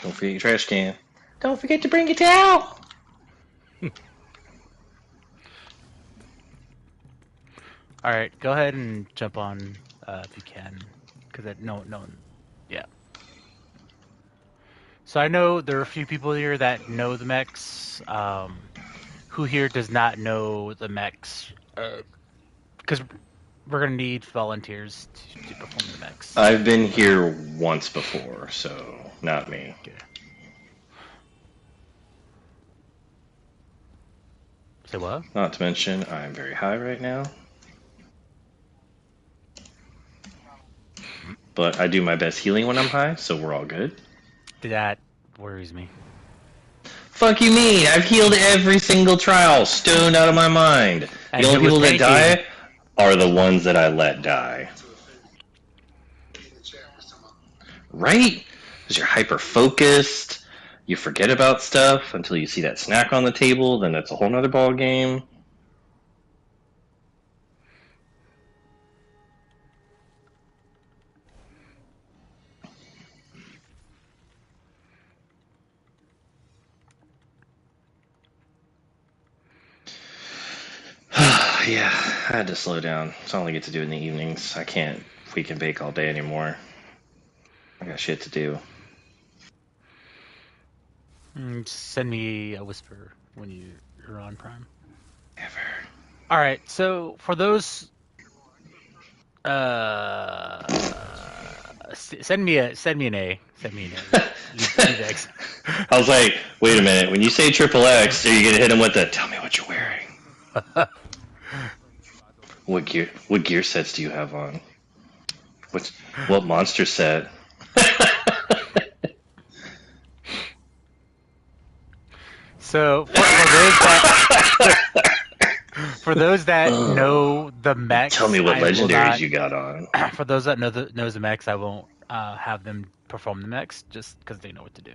Don't forget your trash can. Don't forget to bring your towel. All right, go ahead and jump on if you can, because no, yeah. So I know there are a few people here that know the mechs. Who here does not know the mechs? Because we're gonna need volunteers to perform the mechs. I've been here once before, so not me. Okay. Say what? Not to mention, I'm very high right now. But I do my best healing when I'm high, so we're all good. That worries me. Fuck you mean? I've healed every single trial, stoned out of my mind. And The only who was people that tanking? die are the ones that I let die. Right? Because you're hyper focused. You forget about stuff until you see that snack on the table, then that's a whole nother ball game. Yeah, I had to slow down. So I only get to do it in the evenings. I can't wake and bake all day anymore. I got shit to do. Send me a whisper when you're on Prime. Ever. All right. So for those, send me an A. Send me an A. Leave X. I was like, wait a minute. When you say triple X, are you gonna hit him with the "Tell me what you're wearing"? What gear sets do you have on? What monster set? So for those that know the Tell me mechs, what I will legendaries not. you got on. For those that knows the mechs, I won't have them perform the mechs just because they know what to do.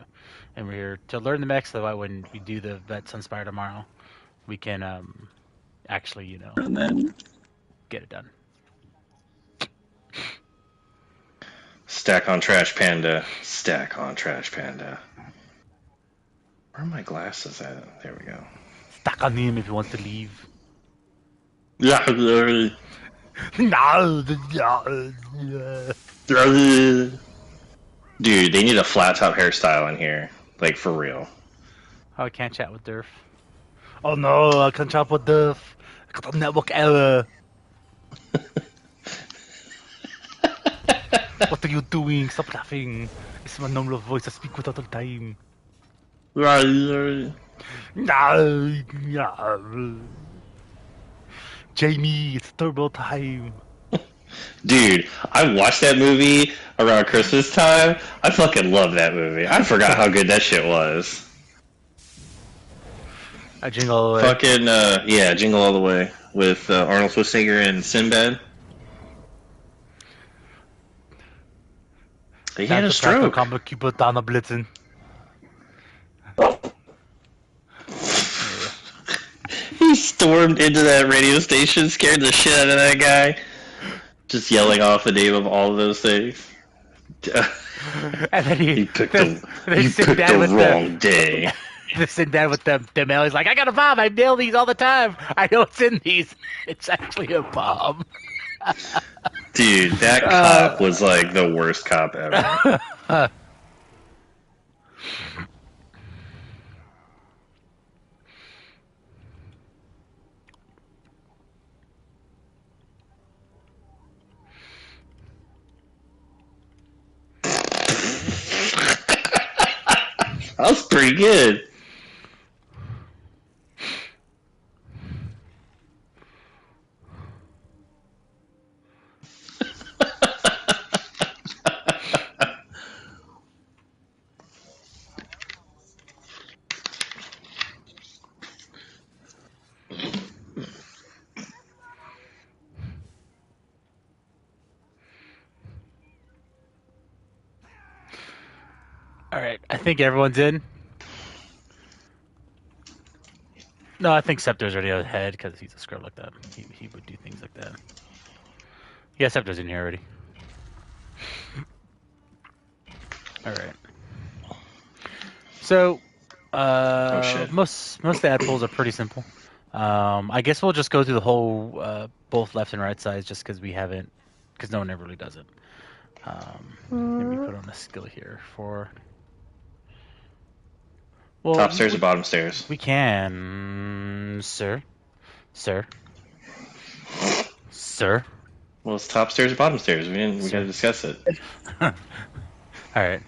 And we're here to learn the mechs, so that when we do the Vet Sunspire tomorrow, we can actually And then get it done. Stack on Trash Panda. Stack on Trash Panda. Where are my glasses at? There we go. Stack on him if he wants to leave. Yeah. No. Dude, they need a flat top hairstyle in here. Like, for real. Oh, I can't chat with Durf. Oh no, I can't chat with Durf. I got a network error. What are you doing? Stop laughing. It's my normal voice. I speak with all the time. No. Jamie, it's turbo time. Dude, I watched that movie around Christmas time. I fucking love that movie. I forgot how good that shit was. I jingle all the way. Fucking, yeah, Jingle All the Way with Arnold Schwarzenegger and Sinbad. He had a stroke. Blitzen. He stormed into that radio station, scared the shit out of that guy. Just yelling off the name of all of those things. And then you picked the wrong day. They sit down with the mail. He's like, I got a bomb. I nail these all the time. I know it's in these. It's actually a bomb. Dude, that cop was like the worst cop ever. That was pretty good. All right, I think everyone's in. No, I think Scepter's already ahead because he's a scrub like that. He would do things like that. Yeah, Scepter's in here already. All right. So, Oh shit. most of the ad pulls are pretty simple. I guess we'll just go through the whole both left and right sides just because we haven't, because no one ever really does it. Let me put on a skill here for. Well, Top stairs or bottom stairs? we can, sir, sir. Well, it's top stairs or bottom stairs. We gotta Sir. discuss it. All right.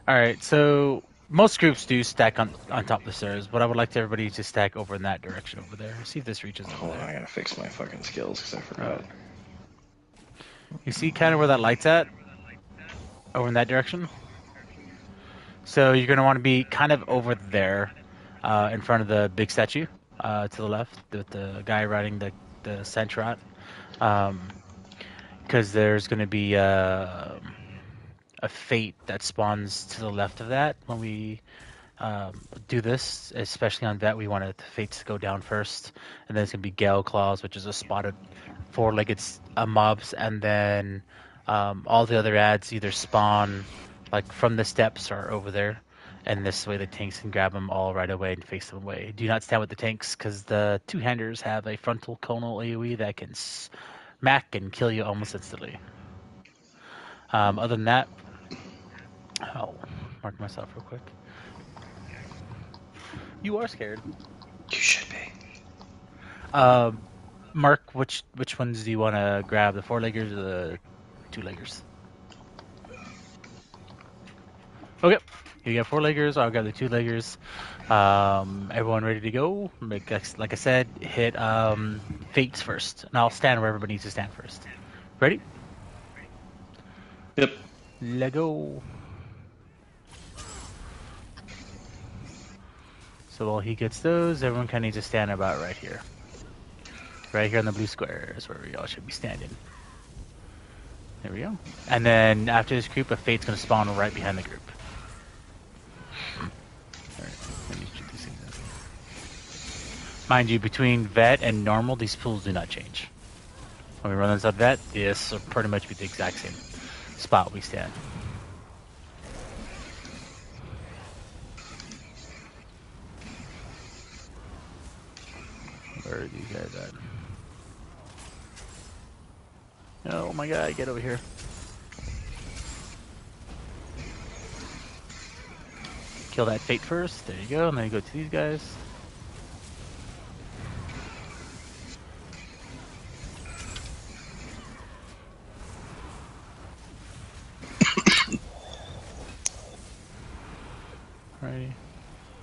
All right. So most groups do stack on top of the stairs, but I would like everybody to stack over in that direction over there. See if this reaches over Hold on, there. I gotta fix my fucking skills because I forgot. You see kind of where that light's at? Over in that direction? So you're going to want to be kind of over there in front of the big statue to the left, with the guy riding the Sentrat. Because there's going to be a fate that spawns to the left of that when we do this, especially on that. We want the fates to go down first, and then it's going to be Gale Claws, which is a spotted four-legged mobs, and then all the other ads either spawn like from the steps or over there, and this way the tanks can grab them all right away and face them away. Do not stand with the tanks because the two-handers have a frontal conal AoE that can smack and kill you almost instantly. Other than that, I'll mark myself real quick. You are scared. You should be. Mark, which ones do you want to grab? The four-leggers or the two-leggers? Okay, you got four-leggers. I'll grab the two-leggers. Everyone ready to go? Like I said, hit fates first, and I'll stand where everybody needs to stand first. Ready? Yep. Let go. So while he gets those, everyone kind of needs to stand about right here. Right here on the blue square is where we all should be standing. There we go. And then after this group, a fate's going to spawn right behind the group. Alright, let me shoot these things out. Mind you, between vet and normal, these pools do not change. When we run inside vet, this will pretty much be the exact same spot we stand. Where are these guys at? Oh my god, get over here. Kill that fate first. There you go. And then you go to these guys. Alrighty.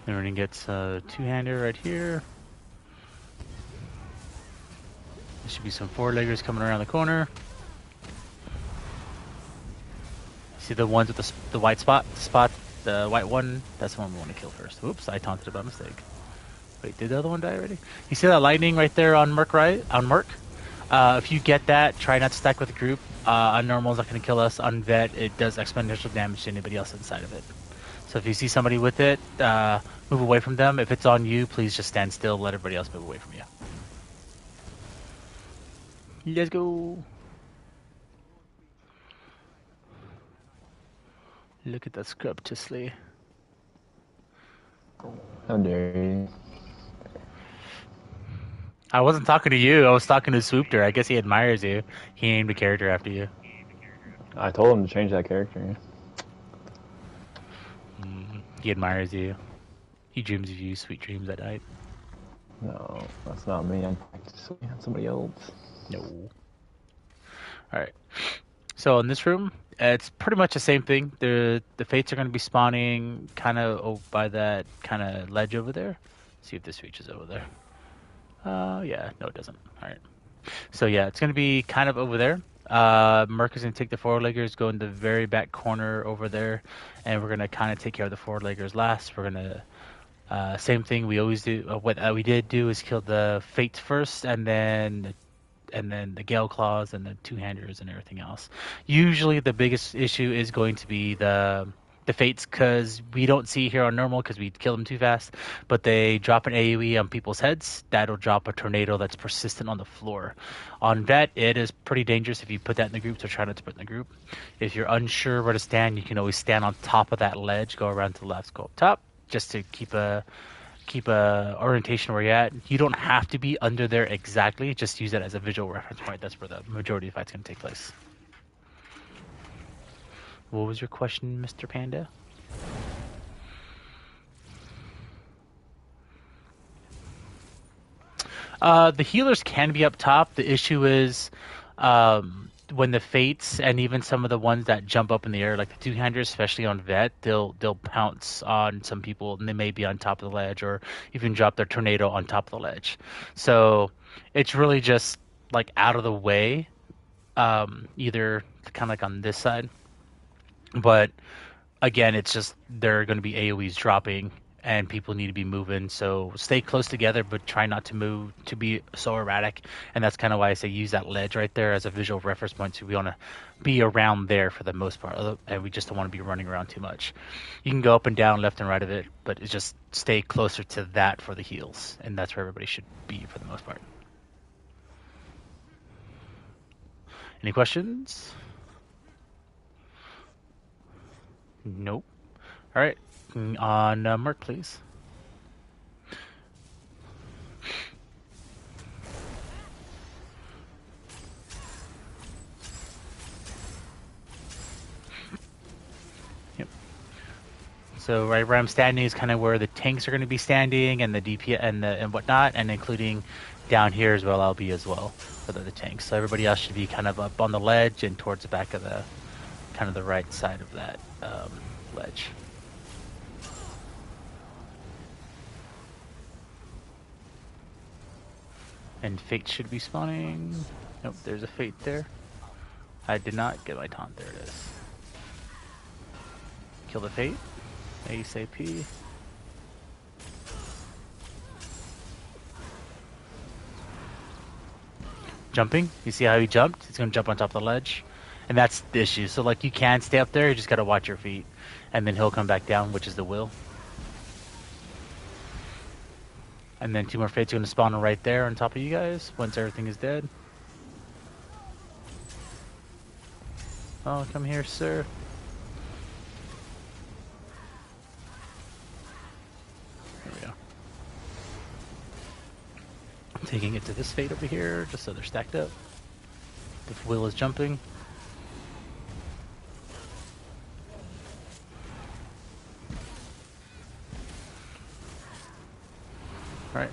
Then we're gonna get a two-hander right here. There should be some four-leggers coming around the corner. See the ones with the white spot? The white one? That's the one we want to kill first. Oops, I taunted it by mistake. Wait, did the other one die already? You see that lightning right there on Merc, right? On Merc? If you get that, try not to stack with the group. On normal, it's not going to kill us. On vet, it does exponential damage to anybody else inside of it. So if you see somebody with it, move away from them. If it's on you, please just stand still. Let everybody else move away from you. Let's go. Look at that scrumptiously. How dare you? I wasn't talking to you. I was talking to Swoopter. I guess he admires you. He named a character after you. I told him to change that character. He admires you. He dreams of you, sweet dreams at night. No, that's not me. I'm somebody else. No. Alright. So in this room, it's pretty much the same thing. The fates are going to be spawning kind of by that kind of ledge over there. See if this reaches over there. Yeah, no, it doesn't. Alright. So yeah, it's going to be kind of over there. Merc is going to take the four-leggers, go in the very back corner over there, and we're going to kind of take care of the four-leggers last. We're going to, same thing we always do. What we did do is kill the fates first, and then the Gale Claws and the two-handers and everything else. Usually the biggest issue is going to be the the Fates, because we don't see here on normal because we kill them too fast, but they drop an AoE on people's heads. That'll drop a tornado that's persistent on the floor. On Vet, it is pretty dangerous if you put that in the group, so try not to put it in the group. If you're unsure where to stand, you can always stand on top of that ledge, go around to the left, go up top, just to keep a orientation where you're at. You don't have to be under there exactly, just use that as a visual reference point. That's where the majority of the fight's going to take place. What was your question, Mr. Panda? The healers can be up top. The issue is when the Fates and even some of the ones that jump up in the air, like the two-handers, especially on Vet, they'll pounce on some people, and they may be on top of the ledge, or even drop their tornado on top of the ledge. So it's really just like out of the way, either kind of like on this side. But again, it's just there are going to be AoEs dropping, and people need to be moving. So stay close together, but try not to move to be so erratic. And that's kind of why I say use that ledge right there as a visual reference point. So we want to be around there for the most part, and we just don't want to be running around too much. You can go up and down, left and right of it, but it's just stay closer to that for the heals, and that's where everybody should be for the most part. Any questions? Nope. All right. On Merc, please. Yep. So right where I'm standing is kind of where the tanks are going to be standing, and the DP and whatnot, and including down here as well. I'll be as well for the tanks. So everybody else should be kind of up on the ledge and towards the back of the kind of the right side of that ledge. And Fate should be spawning. Nope, there's a Fate there. I did not get my taunt. There it is. Kill the Fate. ASAP. Jumping. You see how he jumped? He's going to jump on top of the ledge. And that's the issue. So, like, you can stay up there. You just got to watch your feet. And then he'll come back down, which is the will. And then 2 more Fates are going to spawn right there on top of you guys once everything is dead. Oh, come here, sir. There we go. I'm taking it to this Fate over here, just so they're stacked up. The will is jumping. Alright,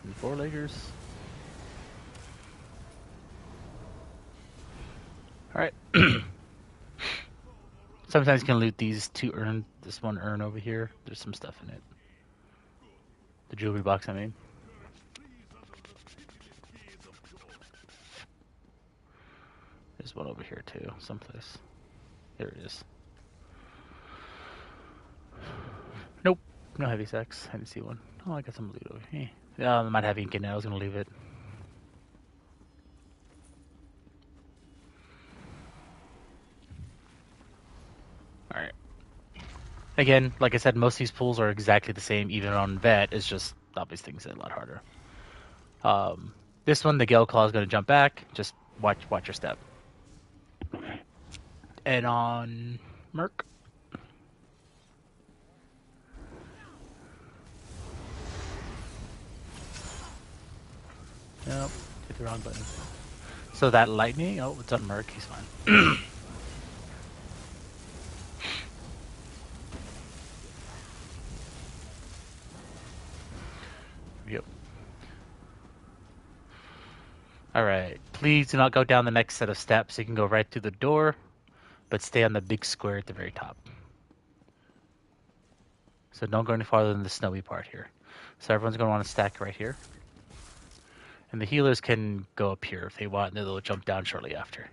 and 4-leggers. Alright. Sometimes you can loot these 2 urn, this 1 urn over here. There's some stuff in it. The jewelry box, I mean. There's one over here too, someplace. There it is. Nope, no heavy sacks. I didn't see one. Oh, I got some loot over here. Yeah, I might have ink in it. I was gonna leave it. Alright. Again, like I said, most of these pools are exactly the same, even on Vet. It's just, obviously, things are a lot harder. This one, the Gale Claw is gonna jump back. Just watch your step. And on Merc. Nope, hit the wrong button. So that lightning, oh, it's on Merc, he's fine. Yep. Alright, please do not go down the next set of steps. You can go right through the door, but stay on the big square at the very top. So don't go any farther than the snowy part here. So everyone's going to want to stack right here. And the healers can go up here if they want, and they'll jump down shortly after.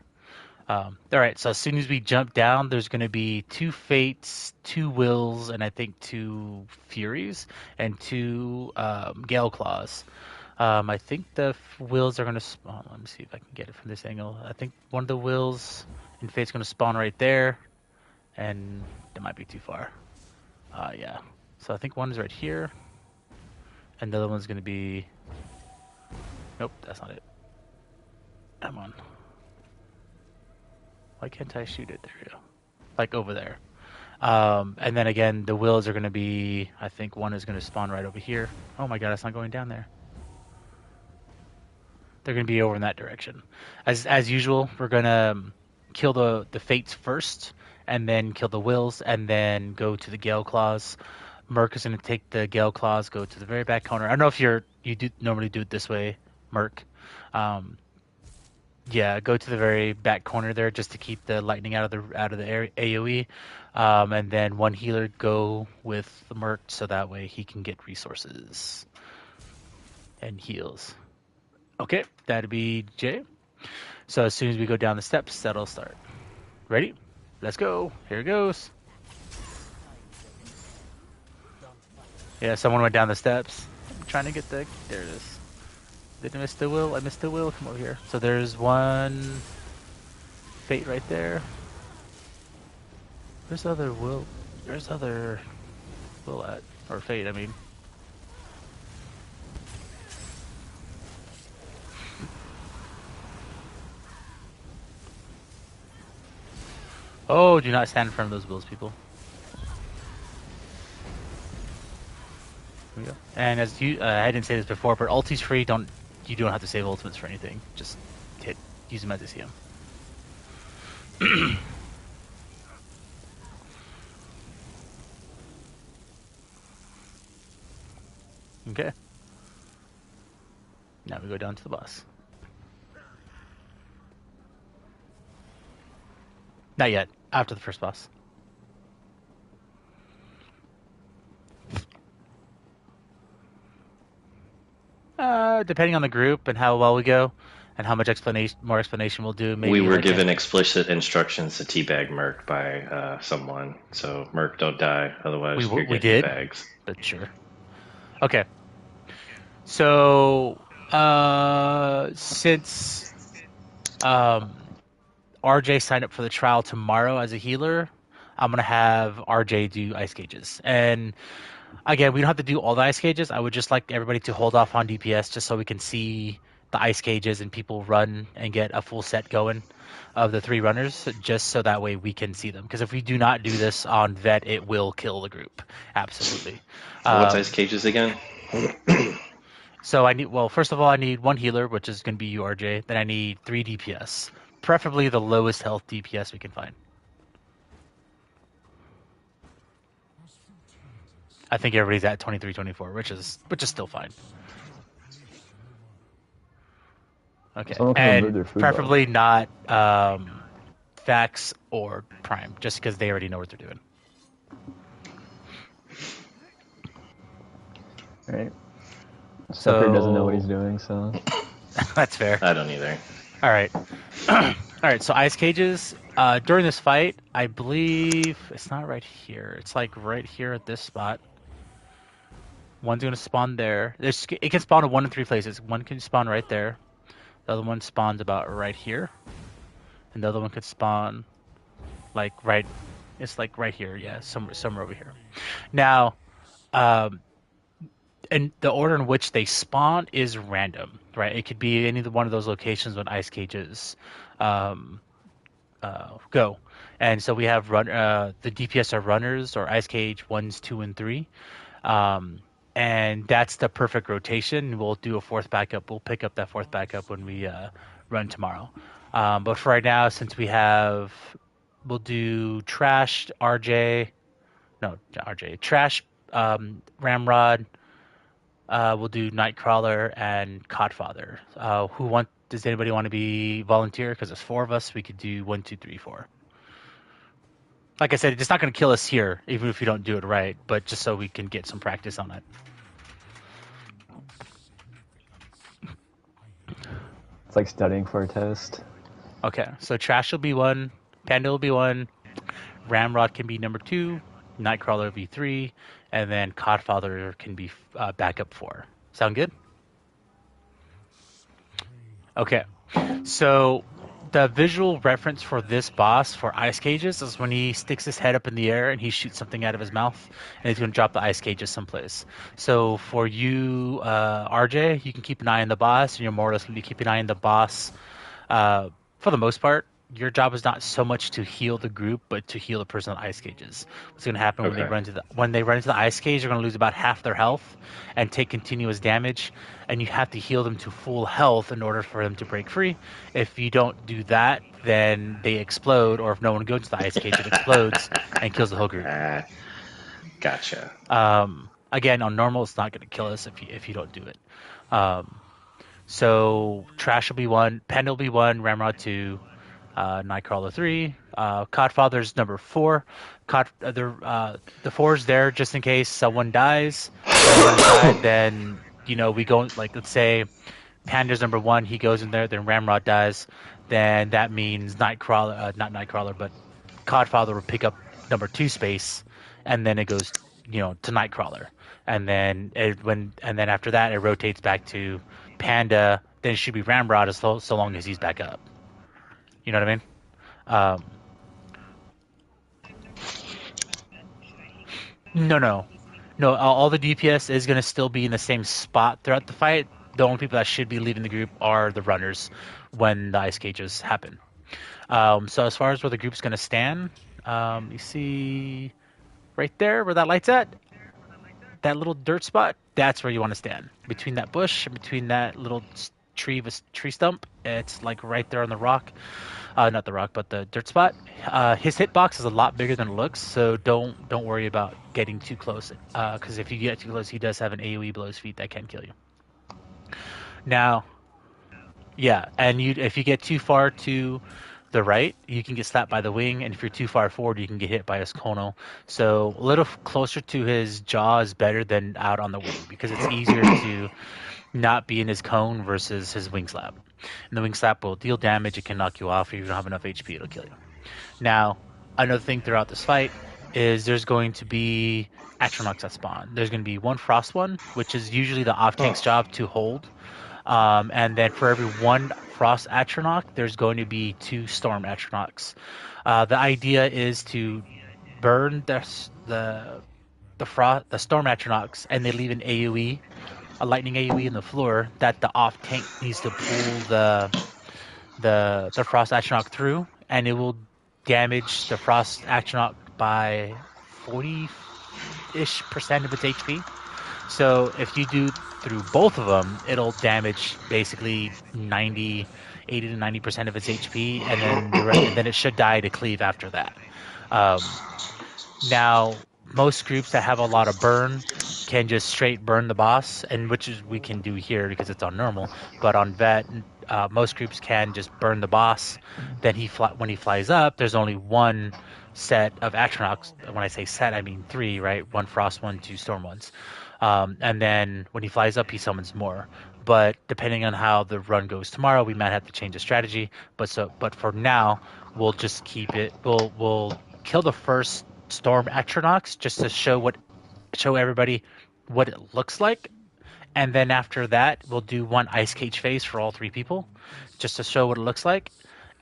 Alright, so as soon as we jump down, there's going to be 2 Fates, 2 Wills, and I think 2 Furies, and 2 Gale Claws. I think the Wills are going to spawn. Let me see if I can get it from this angle. I think one of the Wills and Fate's going to spawn right there. And might be too far. Yeah. So I think one is right here. And the other one's going to be... Nope, that's not it. Come on. Why can't I shoot it? There we go. Like over there. And then again, the wills are going to be... I think one is going to spawn right over here. Oh my god, it's not going down there. They're going to be over in that direction. As usual, we're going to kill the fates first, and then kill the wills, and then go to the gale claws. Merc is going to take the gale claws, go to the very back corner. I don't know if you do normally do it this way, Merc. Yeah, go to the very back corner there just to keep the lightning out of the AOE, and then one healer go with the Merc so that way he can get resources and heals. Okay, that'd be Jay. So as soon as we go down the steps, that'll start. Ready? Let's go. Here it goes. Yeah, someone went down the steps. I'm trying to get the... There it is. Did I miss the will? I missed the will. Come over here. So there's one fate right there. Where's other will? Where's other will at? Or fate, I mean. Oh, do not stand in front of those wills, people. Here we go. And as you, I didn't say this before, but ulti's free. You don't have to save ultimates for anything. Just use them as you see them. Okay. Now we go down to the boss. Not yet. After the first boss. Depending on the group and how well we go, and how much more explanation we'll do. Maybe we were given explicit instructions to teabag Merc by someone, so Merc, don't die, otherwise you're we getting did, bags. But sure. Okay. So, since RJ signed up for the trial tomorrow as a healer, I'm gonna have RJ do ice cages. And again, we don't have to do all the ice cages. I would just like everybody to hold off on DPS just so we can see the ice cages and people run and get a full set going of the 3 runners, just so that way we can see them. Because if we do not do this on vet, it will kill the group. Absolutely. What's ice cages again? So first of all, I need 1 healer, which is going to be you, RJ. Then I need 3 DPS, preferably the lowest health DPS we can find. I think everybody's at 23, 24, which is still fine. Okay, and preferably not Fax or Prime, just because they already know what they're doing. Right. Sucker doesn't know what he's doing, so... That's fair. I don't either. All right. All right, so ice cages. During this fight, I believe... It's not right here. It's like right here at this spot. One's going to spawn there. It can spawn in 1 of 3 places. One can spawn right there. The other one spawns about right here. And the other one could spawn like right... It's like right here, yeah. Somewhere over here. Now... and the order in which they spawn is random, right? It could be any one of those locations when ice cages go. And so we have the DPS are runners or ice cage 1s, 2, and 3. And that's the perfect rotation. We'll do a 4th backup. We'll pick up that 4th backup when we run tomorrow. But for right now, since we'll do trash trash Ramrod. We'll do Nightcrawler and Codfather. Does anybody want to be volunteer? Because there's 4 of us. We could do 1, 2, 3, 4. Like I said, it's not going to kill us here, even if we don't do it right, but just so we can get some practice on it. It's like studying for a test. Okay, so Trash will be 1, Panda will be 1, Ramrod can be number 2, Nightcrawler will be 3, and then Codfather can be backup 4. Sound good? Okay, so The visual reference for this boss for ice cages is when he sticks his head up in the air and he shoots something out of his mouth, and he's going to drop the ice cages someplace. So for you, RJ, you can keep an eye on the boss, and you're more or less going to be keeping an eye on the boss. For the most part, your job is not so much to heal the group, but to heal the person on ice cages. What's going to happen when they Okay. run into the ice cage? They're going to lose about half their health and take continuous damage, and you have to heal them to full health in order for them to break free. If you don't do that, then they explode, or if no one goes to the ice cage, it explodes and kills the whole group. Gotcha. Again, on normal, it's not going to kill us if you don't do it. So Trash will be 1, Panda will be 1, Ramrod 2, Nightcrawler 3, Codfather's number 4. The 4's there just in case someone dies. Someone died, then we go like let's say Panda's number 1, he goes in there, then Ramrod dies, then that means Nightcrawler, not Nightcrawler, but Codfather will pick up number 2 space, and then it goes to Nightcrawler, and then after that it rotates back to Panda. Then it should be Ramrod so long as he's back up. You know what I mean? No. All the DPS is going to still be in the same spot throughout the fight. The only people that should be leaving the group are the runners when the ice cages happen. So as far as where the group's going to stand, you see right there where that light's at, that little dirt spot, that's where you want to stand. Between that bush and between that little tree stump, it's like right there on the rock. Not the rock, but the dirt spot. His hitbox is a lot bigger than it looks, so don't worry about getting too close. Because if you get too close, he does have an AoE below his feet that can kill you. Now, yeah, and if you get too far to the right, you can get slapped by the wing, and if you're too far forward, you can get hit by his kono. So a little closer to his jaw is better than out on the wing, because it's easier to not be in his cone versus his wing slap. And the wing slap will deal damage, it can knock you off, if you don't have enough HP, it'll kill you. Now, another thing throughout this fight is there's going to be Atronachs that spawn. There's going to be one Frost one, which is usually the off-tank's job to hold. And then for every one Frost Atronach, there's going to be 2 Storm Atronachs. The idea is to burn the Storm Atronachs, and they leave an AoE, a lightning AoE in the floor that the off tank needs to pull the Frost Atronach through, and it will damage the Frost Atronach by 40-ish% of its HP. So if you do through both of them, it'll damage basically 80 to 90% of its HP, and then it should die to cleave after that. Now, most groups that have a lot of burn can just straight burn the boss, and which is we can do here because it's on normal. But on vet, most groups can just burn the boss. Then when he flies up, there's only one set of Atronachs. When I say set, I mean 3, right? 1 frost, 1, 2 storm ones. And then when he flies up, he summons more. But depending on how the run goes tomorrow, we might have to change the strategy. But for now, we'll just keep it. We'll kill the first Storm Atronachs just to show everybody what it looks like, and then after that we'll do one ice cage phase for all 3 people just to show what it looks like,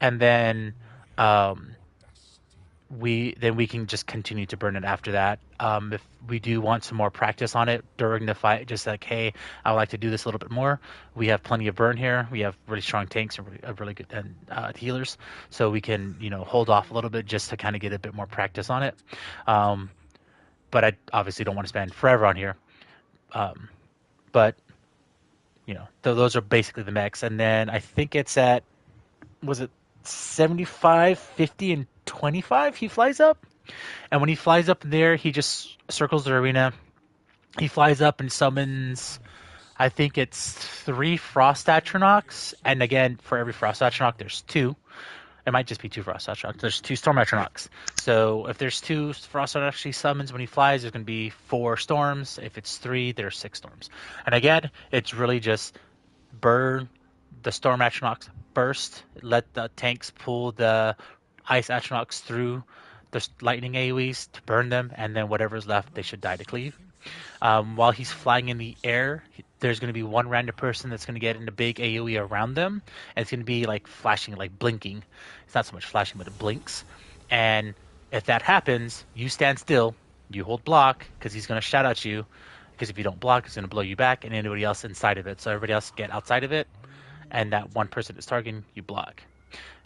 and then we can just continue to burn it after that. If we do want some more practice on it during the fight, just like, hey, I would like to do this a little bit more, we have plenty of burn here. We have really strong tanks and really good healers, so we can hold off a little bit just to kind of get a bit more practice on it. But I obviously don't want to spend forever on here. But those are basically the mechs, and then I think it's at, was it 75, 50, and 25 he flies up. And when he flies up there, he just circles the arena. He flies up and summons, I think it's 3 Frost Atronachs. And again, for every Frost Atronach, there's 2. It might just be 2 Frost Atronachs. There's 2 Storm Atronachs. So if there's 2 Frost Atronachs he summons when he flies, there's going to be 4 storms. If it's 3, there's 6 storms. And again, it's really just burn the Storm Atronachs burst, let the tanks pull the Ice Atronachs through the lightning AoEs to burn them, and then whatever's left, they should die to cleave. While he's flying in the air, there's going to be one random person that's going to get in a big AoE around them, and it's going to be like flashing, like blinking. It's not so much flashing, but it blinks. And if that happens, you stand still, you hold block, because he's going to shout at you, because if you don't block, it's going to blow you back, and anybody else inside of it. So everybody else get outside of it, and that one person that's targeting, you block.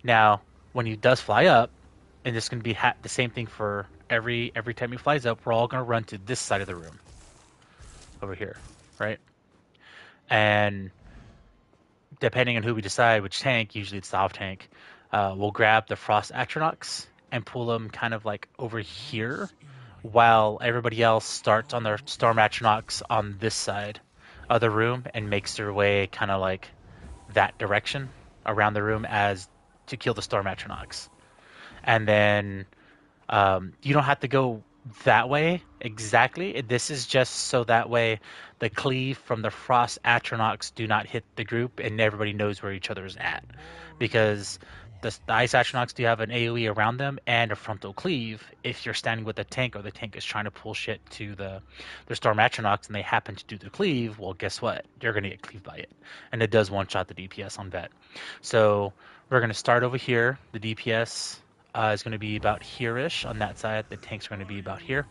Now, when he does fly up, and it's going to be the same thing for every time he flies up, we're all going to run to this side of the room, over here, right? And depending on who we decide, which tank, usually it's the off tank, we'll grab the Frost Atronachs and pull them kind of like over here, while everybody else starts on their Storm Atronachs on this side of the room and makes their way kind of like that direction around the room as to kill the Storm Atronachs. And then you don't have to go that way exactly. This is just so that way the cleave from the Frost Atronachs do not hit the group and everybody knows where each other is at. Because the Ice Atronachs do have an AoE around them and a frontal cleave. If you're standing with a tank or the tank is trying to pull shit to the Storm Atronachs and they happen to do the cleave, well, guess what? You're going to get cleaved by it. And it does one-shot the DPS on vet. So we're going to start over here. The DPS is going to be about here-ish on that side. The tanks are going to be about here.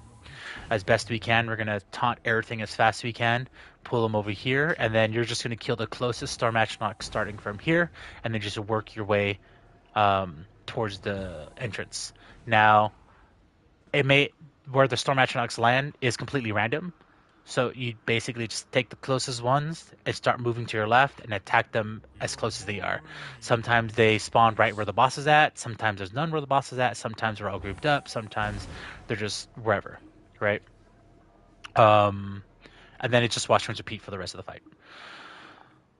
As best we can, we're going to taunt everything as fast as we can, pull them over here, and then you're just going to kill the closest Storm Atronach starting from here, and then just work your way towards the entrance. Now, where the Storm Atronachs land is completely random, so you basically just take the closest ones and start moving to your left and attack them as close as they are. Sometimes they spawn right where the boss is at, sometimes there's none where the boss is at, sometimes they're all grouped up, sometimes they're just wherever, right? And then it's just watch, rinse, repeat for the rest of the fight.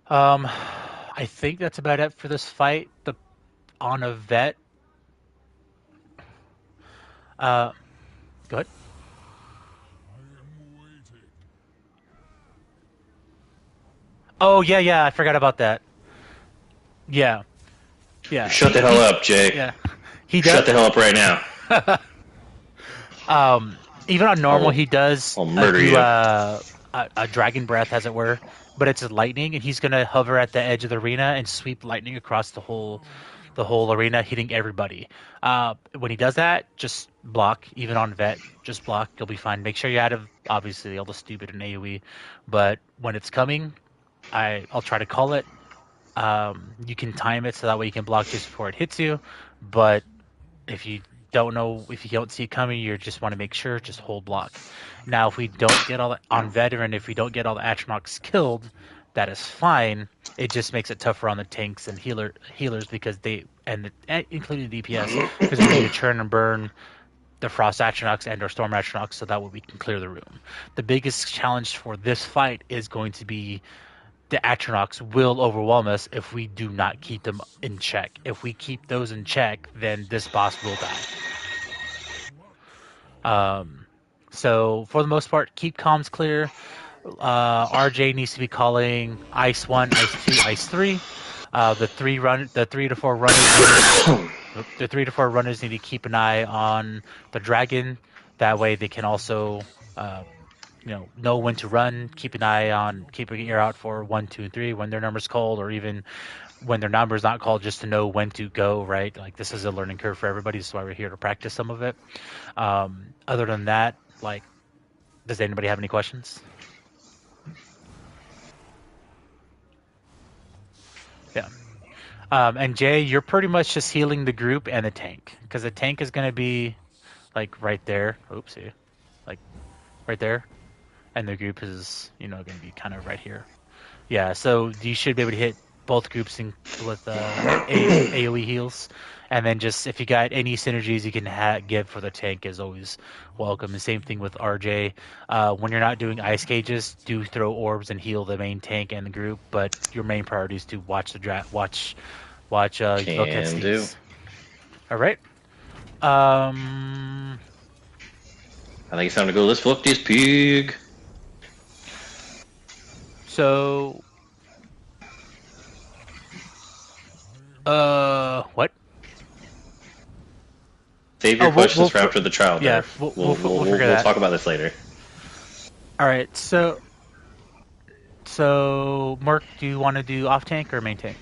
I think that's about it for this fight. On a vet. Go ahead. Oh, yeah, I forgot about that. Yeah. Shut the hell up, Jake. Yeah. He does. Shut the hell up right now. Even on normal, he does I'll murder you. A dragon breath, as it were, but it's lightning, and he's gonna hover at the edge of the arena and sweep lightning across the whole arena, hitting everybody. When he does that, just block. Even on vet, just block. You'll be fine. Make sure you're out of, obviously, all the stupid and AoE, but when it's coming, I'll try to call it. You can time it so that way you can block just before it hits you, but if you don't see it coming, you just want to make sure, just hold block. Now, if we don't get all the, on veteran, if we don't get all the Atronachs killed, that is fine. It just makes it tougher on the tanks and healers because including the DPS, because we need to churn and burn the Frost Atronachs and our Storm Atronachs so that way we can clear the room. The biggest challenge for this fight is going to be the Atronachs will overwhelm us if we do not keep them in check. If we keep those in check, then this boss will die. So for the most part, keep comms clear. RJ needs to be calling Ice 1, Ice 2, Ice 3. The 3 to 4 runners need to keep an eye on the dragon. That way they can also know when to run, keep an ear out for 1, 2, and 3 when their number's called, or even when their number's not called, just to know when to go, right? Like, this is a learning curve for everybody, that's why we're here to practice some of it. Other than that, does anybody have any questions? Yeah. And Jay, you're pretty much just healing the group and the tank, because the tank is going to be right there. Oopsie. Right there. And the group is, going to be kind of right here. Yeah, so you should be able to hit both groups with AoE heals. And then just, if you got any synergies you can give for the tank is always welcome. The same thing with RJ. When you're not doing ice cages, do throw orbs and heal the main tank and the group. But your main priority is to watch the draft. Watch. Look at these. All right. I think it's time to go. Let's fuck this pig. So, what? Save your questions for after the trial. Yeah, we'll talk about this later. All right, so So, Merc, do you want to do off tank or main tank?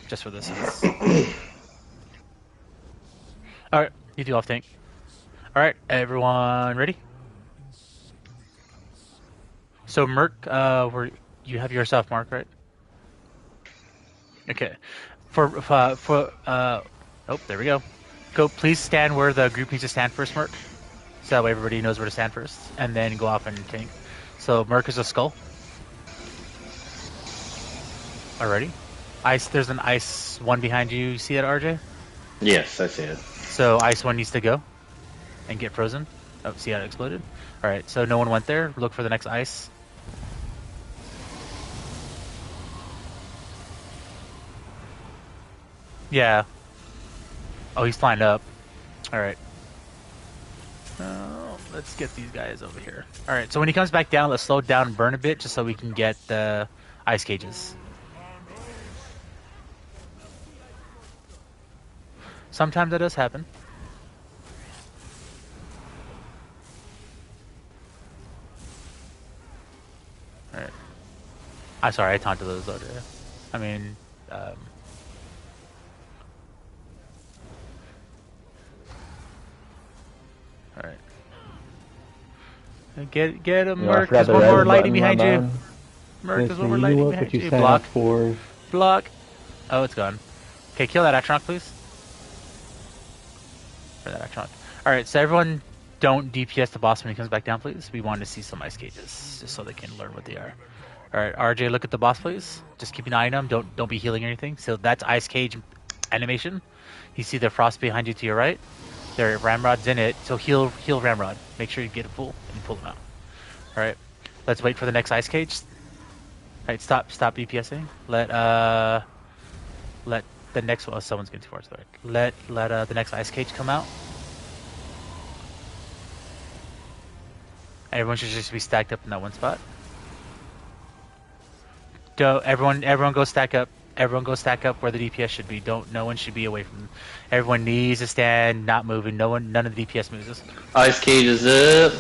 Just for this. Alright, you do off tank. Alright, everyone ready? So, Merc, you have yourself, Mark, right? Okay. Oh, there we go. Go, please stand where the group needs to stand first, Merc. So that way everybody knows where to stand first. And then go off and tank. So, Merc is a skull. Already. Ice, there's an ice one behind you. You see that, RJ? Yes, I see it. So, ice one needs to go and get frozen. Oh, see how it exploded? Alright, so no one went there. Look for the next ice. Yeah. Oh, he's flying up. Alright. Let's get these guys over here. Alright, so when he comes back down, let's slow down and burn a bit just so we can get the ice cages. Sometimes that does happen. Alright. I'm sorry, I taunted those over there. I mean, Alright. Get him, Merc. There's one more lighting behind you. Merc, there's one more lighting behind you. Block. Block. Oh, it's gone. Okay, kill that Atronach, please. For that Atronach. Alright, so everyone don't DPS the boss when he comes back down, please. We want to see some ice cages, just so they can learn what they are. Alright, RJ, look at the boss, please. Just keep an eye on him. Don't be healing or anything. So that's ice cage animation. You see the frost behind you to your right. There are ramrods in it, so heal ramrod. Make sure you get it full and pull them out. Alright. Let's wait for the next ice cage. Alright, stop DPSing. Let the next one, oh, someone's getting too far to the right. Let the next ice cage come out. Everyone should just be stacked up in that one spot. Everyone go stack up. Everyone go stack up where the DPS should be. No one should be away from them. Everyone needs to stand, not moving. None of the DPS moves. Ice cage is up.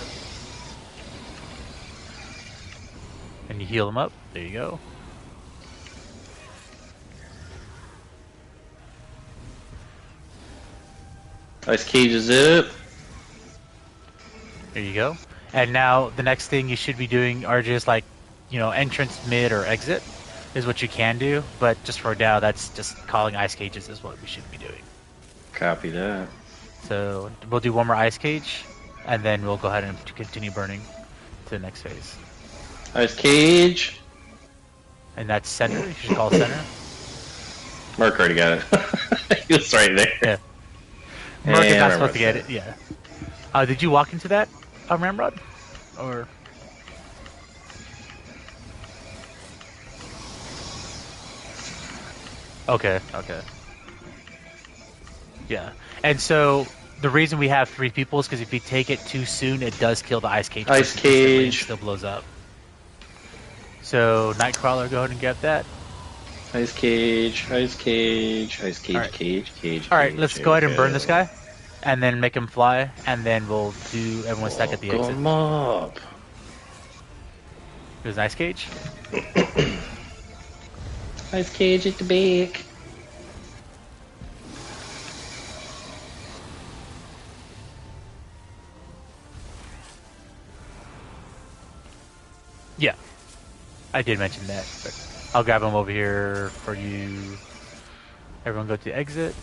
And you heal them up. There you go. Ice cage is up. There you go. And now the next thing you should be doing are just like, entrance, mid, or exit is what you can do. But just for now, that's just calling ice cages is what we should be doing. Copy that. So we'll do one more ice cage, and then we'll go ahead and continue burning to the next phase. Ice cage. And that's center. You should call center. Mark already got it. He was right there. Yeah. Mark is not supposed to get it. Yeah. Did you walk into that ramrod? Or... Okay. Yeah. And so the reason we have 3 people is because if you take it too soon, it does kill the ice cage. Ice cage. It still blows up. So Nightcrawler, go ahead and get that. Ice cage, All right. cage. All right, let's go ahead and burn this guy, and then make him fly, and then we'll do everyone stack at the exit. Come up. There's an ice cage. Ice cage at the back. Yeah, I did mention that, but I'll grab him over here for you. Everyone go to exit.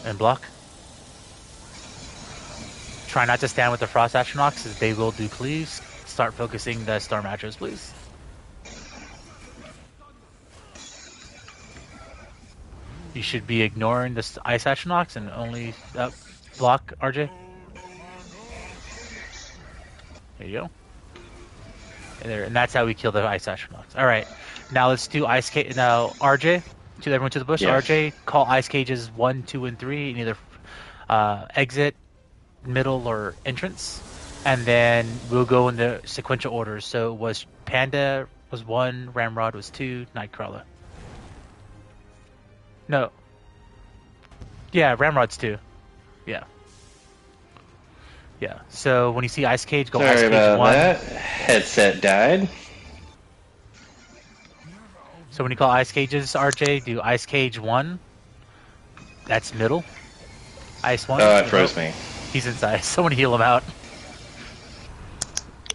And block. Try not to stand with the Frost Astronauts, as they will do, please. Start focusing the Star Matchers, please. You should be ignoring the Ice Astronauts and only block, RJ. There you go. And that's how we kill the Ice Astronauts. Alright, now let's do Ice Cage. Now, RJ, to everyone to the bush. Yes. RJ, call Ice Cages 1, 2, and 3 in either exit, middle, or entrance. And then we'll go in the sequential order. So it was Panda was 1, Ramrod was 2, Nightcrawler. No. Yeah, Ramrod's 2. Yeah. Yeah. So when you see Ice Cage, go Ice Sorry Cage about 1. that. Headset died. So when you call Ice Cages, RJ, do Ice Cage 1. That's middle. Ice 1. Oh, it Oh, froze me. he's inside. Someone heal him out.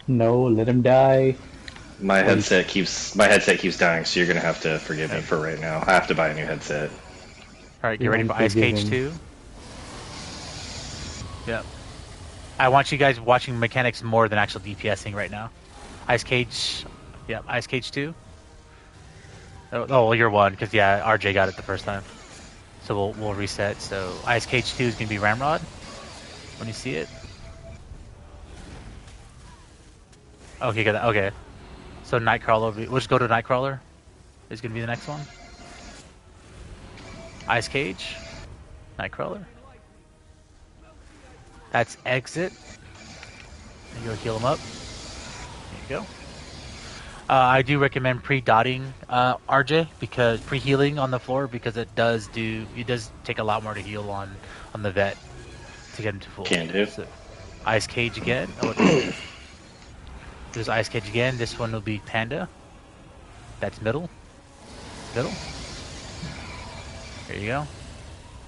No, let him die. My Oh, he's- headset keeps dying, so you're gonna have to forgive me Yep. for right now. I have to buy a new headset. Alright, get You're ready for Ice Cage unforgiving. 2. Yep. I want you guys watching mechanics more than actual DPSing right now. Ice Cage. Yep, Ice Cage 2. Oh, well, you're 1, because, yeah, RJ got it the first time. So we'll reset. So Ice Cage 2 is going to be Ramrod when you see it. Okay, got that. Okay. So Nightcrawler, we'll just go to Nightcrawler. Is going to be the next one. Ice Cage, Nightcrawler. That's Exit. And you'll heal him up. There you go. I do recommend pre-dotting RJ because pre-healing on the floor because it does take a lot more to heal on the vet to get him to full. Can do. So, Ice Cage again. Oh, there's Ice Cage again. This one will be Panda. That's middle. Middle. There you go.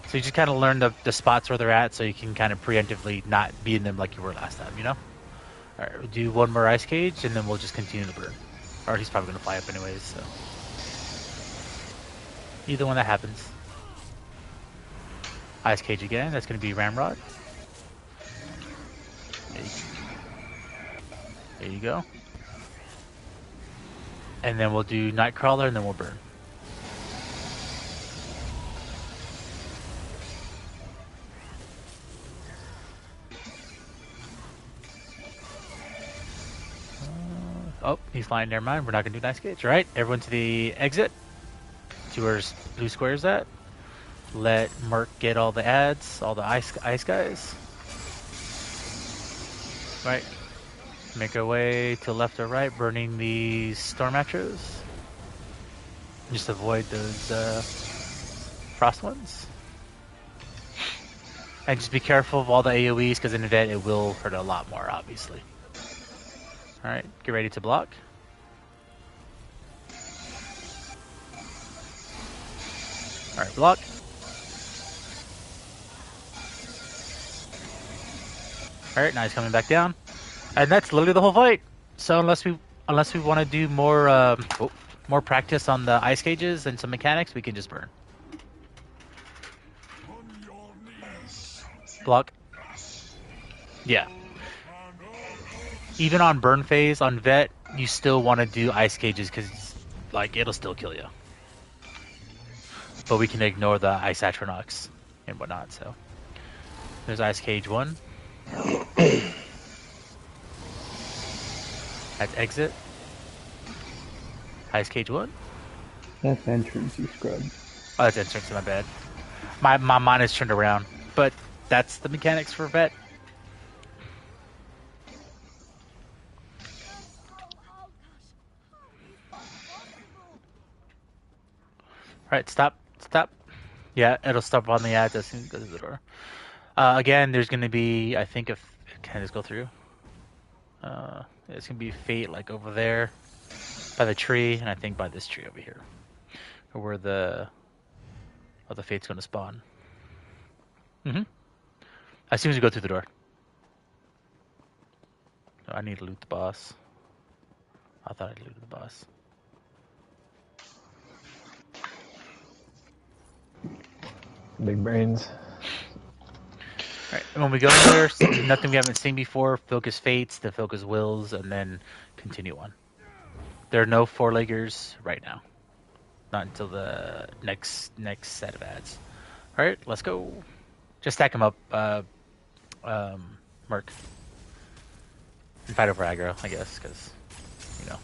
So you just kind of learn the spots where they're at so you can kind of preemptively not be in them like you were last time, you know? Alright, we'll do one more Ice Cage and then we'll just continue to burn. Or he's probably going to fly up anyways, so. Either one that happens. Ice Cage again, that's going to be Ramrod. There you go. And then we'll do Nightcrawler and then we'll burn. Oh, he's flying. Never mind. We're not gonna do Ice Cage. All right, everyone to the exit. See where blue square is at. Let Merc get all the ads, all the ice guys. Right. Make our way to left or right, burning these storm atros. Just avoid those frost ones. And just be careful of all the AoEs because in event it will hurt a lot more, obviously. Alright, get ready to block. Alright, block. Alright, now he's coming back down. And that's literally the whole fight. So unless we want to do more practice on the ice cages and some mechanics, we can just burn. Block. Yeah. Even on burn phase, on vet, you still want to do ice cages because, like, it'll still kill you. But we can ignore the ice atronachs and whatnot, so. There's Ice Cage 1. That's Exit. Ice Cage 1. That's entrance, you scrub. Oh, that's entrance, my bad. My mind is turned around. But that's the mechanics for vet. Alright, stop. Yeah, it'll stop on the ads as soon as it goes to the door. Again, there's going to be, I think, can I just go through? It's going to be Fate, like, over there by the tree, and I think by this tree over here. Where the Fate's going to spawn. As soon as you go through the door. Oh, I need to loot the boss. I thought I'd looted the boss. Big brains. Alright, and when we go in there, nothing we haven't seen before. Focus Fates, then focus Wills, and then continue on. There are no four-leggers right now. Not until the next set of ads. Alright, let's go. Just stack them up, Merc. And fight over aggro, I guess, because, you know,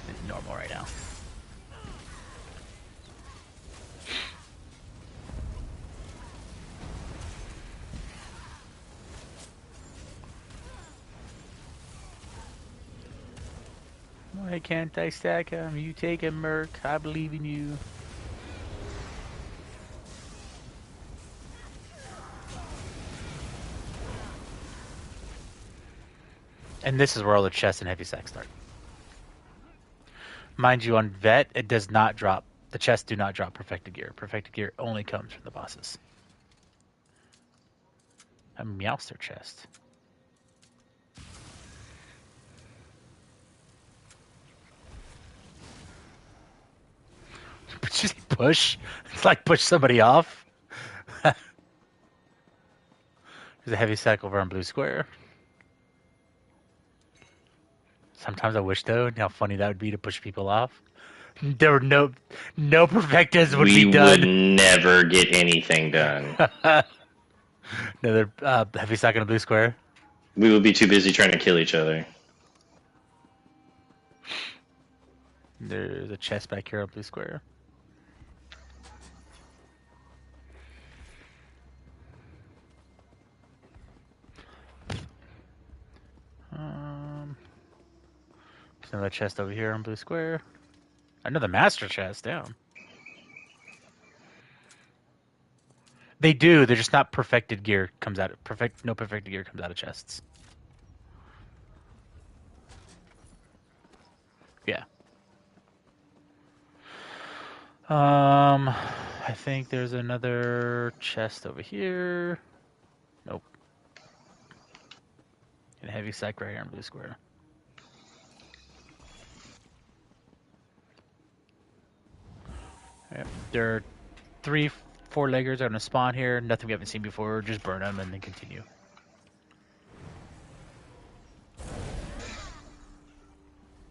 it's normal right now. Why can't I stack him? You take him, Merc. I believe in you. And this is where all the chests and heavy sacks start. Mind you, on vet, it does not drop. The chests do not drop perfected gear. Perfected gear only comes from the bosses. A Meowster chest. Just push. It's like push somebody off. There's a heavy sack over on blue square. Sometimes I wish, though, how funny that would be to push people off. There were no perfectas would be done. We would never get anything done. Another heavy sack on a blue square. We would be too busy trying to kill each other. There's a chest back here on blue square. There's another chest over here on blue square. Another master chest, down. They do. They're just not perfected gear comes out. No perfected gear comes out of chests. Yeah. I think there's another chest over here. Nope. And a heavy sack right here on blue square. Yep. There are 3 4-leggers are gonna spawn here. Nothing we haven't seen before. Just burn them and then continue.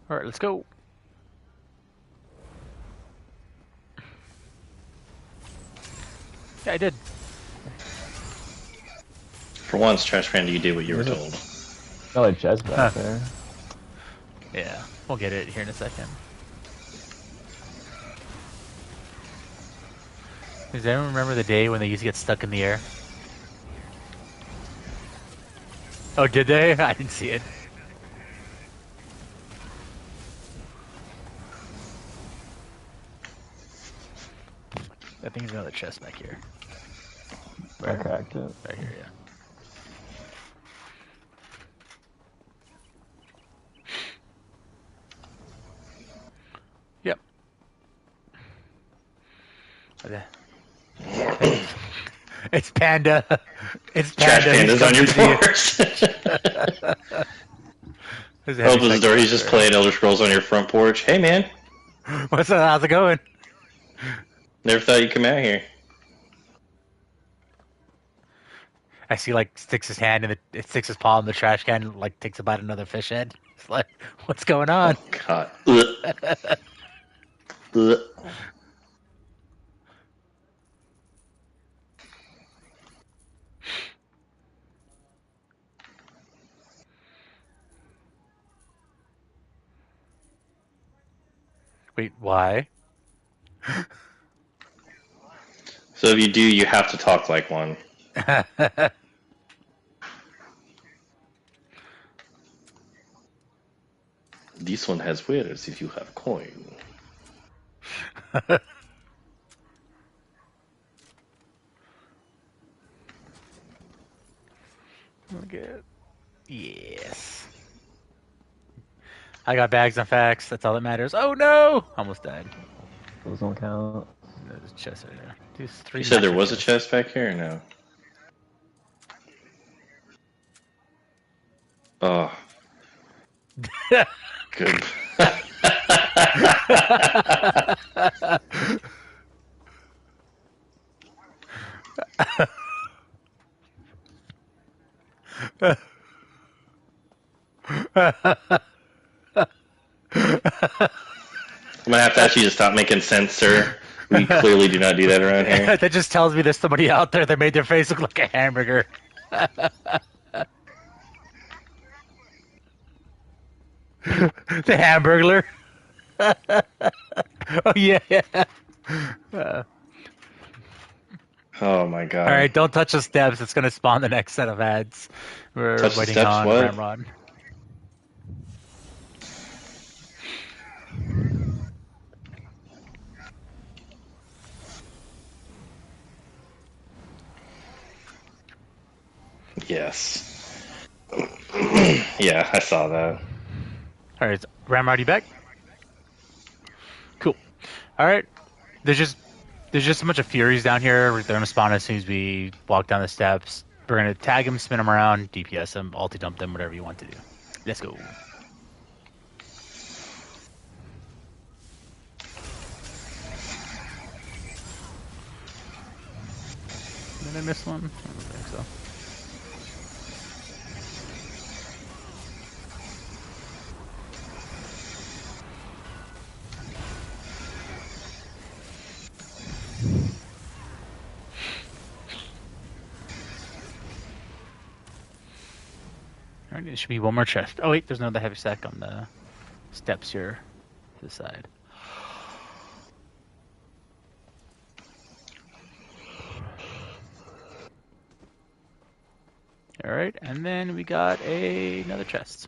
All right, let's go. Yeah, I did. For once, Trash Panda, you did what you were told. Got a chest back there. Yeah, we'll get it here in a second. Does anyone remember the day when they used to get stuck in the air? Oh, did they? I didn't see it. I think there's another chest back here. I cracked it. Right here, yeah. Yep. Okay. It's Panda. It's Panda. Trash Panda's on your porch. Open the door. He's just playing Elder Scrolls on your front porch. Hey, man. What's up? How's it going? Never thought you'd come out here. I see, like, sticks his hand and it sticks his paw in the trash can and, like, takes about another fish head. It's like, what's going on? Oh, God. Ugh. Ugh. Wait, why? So if you do, you have to talk like one. This one has wares if you have coin. Okay. Yes. I got bags and facts. That's all that matters. Oh no! Almost died. Those don't count. There's a chest right there. There's 3 You said there was chests. a chest back here or no? Oh. Good. I'm gonna have to ask you to stop making sense, sir. We clearly do not do that around here. That just tells me there's somebody out there that made their face look like a hamburger. The Hamburglar. Oh yeah. Oh my god. All right, don't touch the steps. It's gonna spawn the next set of ads. We're Touch the waiting steps, on what? Ramrod. Yes. Yeah, I saw that. All right, Ram already back. Cool. All right. There's just a bunch of Furies down here. They're gonna spawn as soon as we walk down the steps. We're gonna tag them, spin them around, DPS them, ulti dump them, whatever you want to do. Let's go. Did I miss one? I don't think so. All right, there should be one more chest. Oh wait, there's another heavy stack on the steps here to the side. All right, and then we got another chest.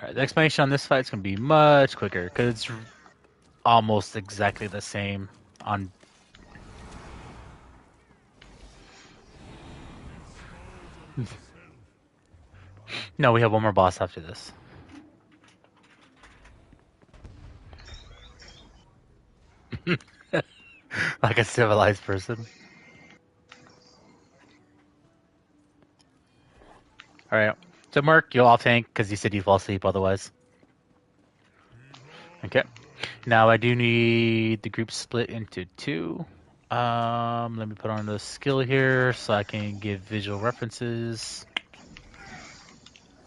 All right, the explanation on this fight is going to be much quicker because it's almost exactly the same on. No, we have one more boss after this. Like a civilized person. All right, so Mark, you'll off tank because you said you fall asleep otherwise. Okay. Now I do need the group split into two. Let me put on the skill here so I can give visual references.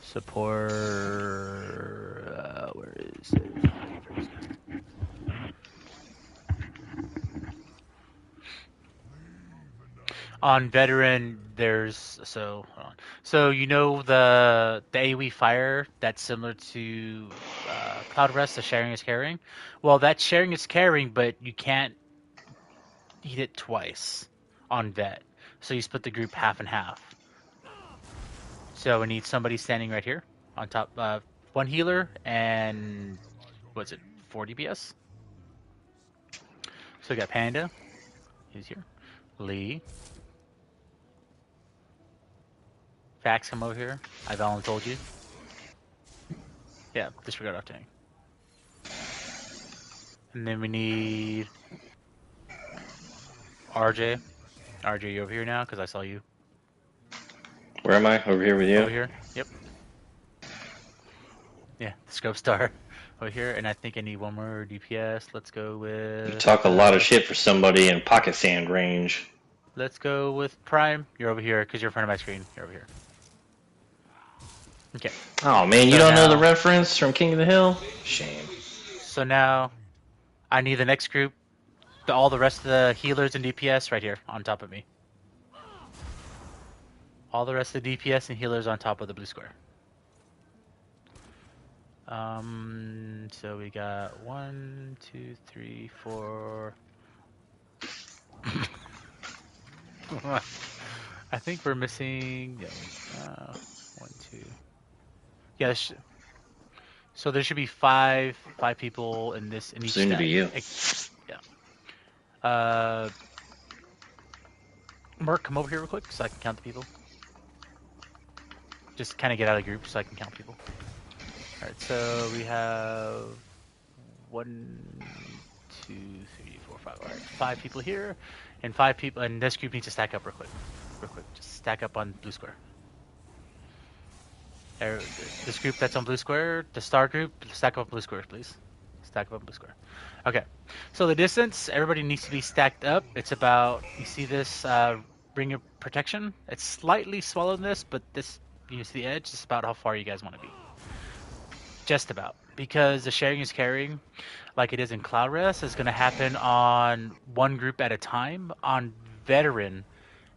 Support. Where is it? On veteran, there's hold on. So you know the AoE fire that's similar to Cloud Rest, the sharing is carrying. Well, that sharing is carrying, but you can't eat it twice on vet. So you split the group half and half. So we need somebody standing right here on top. One healer and what's it? 4 DPS. So we got Panda. He's here. Lee. Fax, come over here. I Valen told you. Yeah, disregard off tank. And then we need RJ. RJ, you over here now? Because I saw you. Where am I? Over here with you? Over here? Yep. Yeah, the Scope Star. Over here. And I think I need one more DPS. Let's go with... You talk a lot of shit for somebody in pocket sand range. Let's go with Prime. You're over here because you're in front of my screen. You're over here. Okay. Oh man, you don't know the reference from King of the Hill? Shame. So now I need the next group, all the rest of the healers and DPS right here on top of me. All the rest of the DPS and healers on top of the blue square. So we got 1, 2, 3, 4. I think we're missing 1, 2. Yeah. So there should be five people in each Soon stack. to be you. Yeah. Mark, come over here real quick so I can count the people. Just kind of get out of the group so I can count people. Alright, so we have 1, 2, 3, 4, 5. Alright, 5 people here, and 5 people, and this group needs to stack up real quick. Just stack up on blue square. This group that's on blue square, the star group, stack up on blue square, please. Stack up on blue square. Okay, so the distance, everybody needs to be stacked up. It's about, you see this ring of protection? It's slightly smaller than this, but this, you see the edge, is about how far you guys want to be. Just about. Because the sharing is carrying, like it is in Cloud Rest, is going to happen on one group at a time. On Veteran,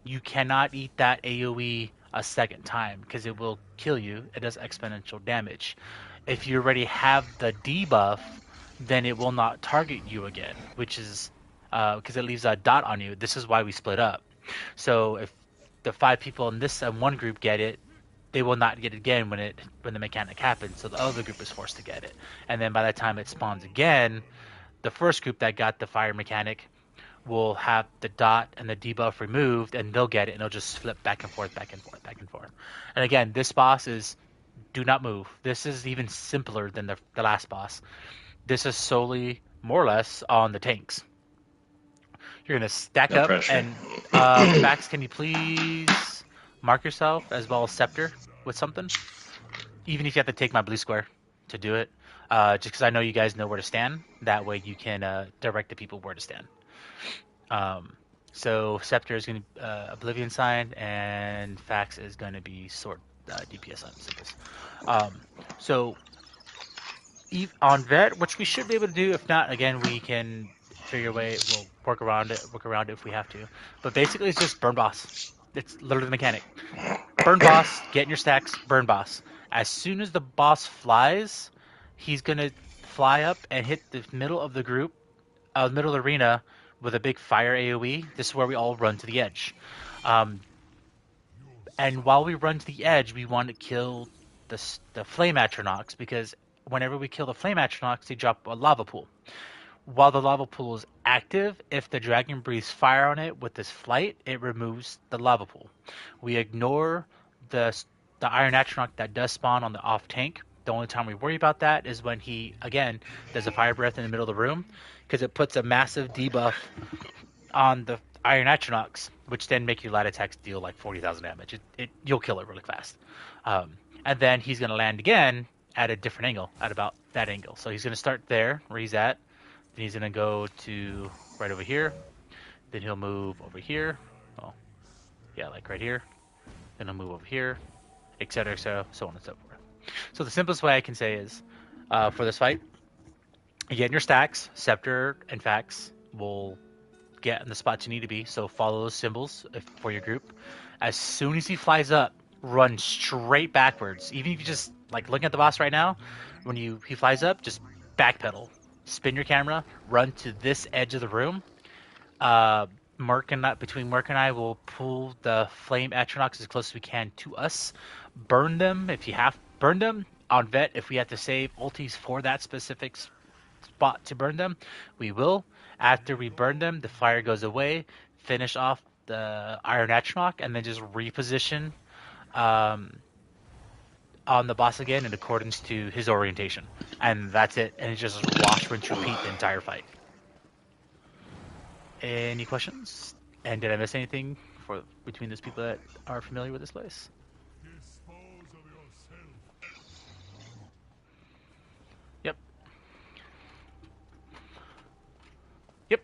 you cannot eat that AoE a second time because it will kill you. It does exponential damage. If you already have the debuff, then it will not target you again, which is because it leaves a dot on you. This is why we split up. So if the 5 people in this one group get it, they will not get it again when the mechanic happens, so the other group is forced to get it. And then by the time it spawns again, the first group that got the fire mechanic will have the dot and the debuff removed, and they'll get it, and they'll just flip back and forth, back and forth, back and forth. And again, this boss is do not move. This is even simpler than the last boss. This is solely, more or less, on the tanks. You're going to stack No up, pressure. and Fax, can you please mark yourself as well as Scepter with something? Even if you have to take my blue square to do it, just because I know you guys know where to stand. That way you can direct the people where to stand. So Scepter is going to Oblivion sign, and Fax is going to be Sword DPS on symbols. So on Vet, which we should be able to do. If not, again, we can figure a way. We'll work around it if we have to. But basically, it's just burn boss. It's literally the mechanic. Burn boss, get in your stacks, burn boss. As soon as the boss flies, he's going to fly up and hit the middle of the group, middle of the arena, with a big fire AoE. This is where we all run to the edge. And while we run to the edge, we want to kill the flame atronachs, because whenever we kill the flame atronachs, they drop a lava pool. While the lava pool is active, if the dragon breathes fire on it with this flight, it removes the lava pool. We ignore the iron atronach that does spawn on the off tank. The only time we worry about that is when he, again, does a fire breath in the middle of the room, because it puts a massive debuff on the iron atronachs, which then make your light attacks deal like 40,000 damage. You'll kill it really fast. And then he's going to land again at a different angle, at about that angle. So he's going to start there, where he's at. Then he's going to go to right over here. Then he'll move over here. Oh, yeah, like right here. Then he'll move over here, etc., so on and so forth. So the simplest way I can say is, for this fight, you get in your stacks. Scepter and Fax will get in the spots you need to be. So follow those symbols for your group. As soon as he flies up, run straight backwards. Even if you just like looking at the boss right now, when he flies up, just backpedal, spin your camera, run to this edge of the room. Between Merc and I will pull the flame atronachs as close as we can to us. Burn them if you have. Burn them on Vet if we have to save ultis for that specific spot to burn them. We will. After we burn them, the fire goes away. Finish off the iron atronach and then just reposition on the boss again in accordance to his orientation. And that's it. And it's just wash, rinse, repeat the entire fight. Any questions? And did I miss anything between those people that are familiar with this place? Yep. Yep.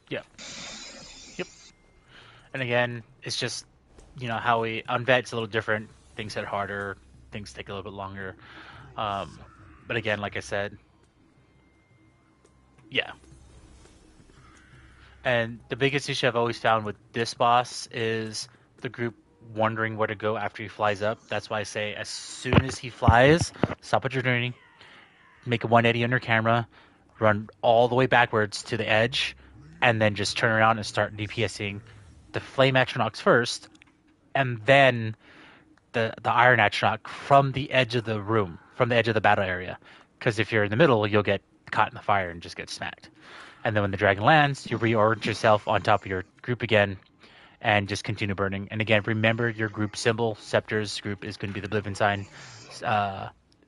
Yeah. Yep. And again, it's just, how we on Vet, it's a little different. Things hit harder. Things take a little bit longer. But again, like I said, yeah. And the biggest issue I've always found with this boss is the group wondering where to go after he flies up. That's why I say as soon as he flies, stop what you're doing, make a 180 on your camera, run all the way backwards to the edge, and then just turn around and start DPSing the flame atronachs first, and then the iron atronach from the edge of the room, from the edge of the battle area. Because if you're in the middle, you'll get caught in the fire and just get smacked. And then when the dragon lands, you reorient yourself on top of your group again and just continue burning. And again, remember your group symbol. Scepter's group is going to be the Oblivion sign.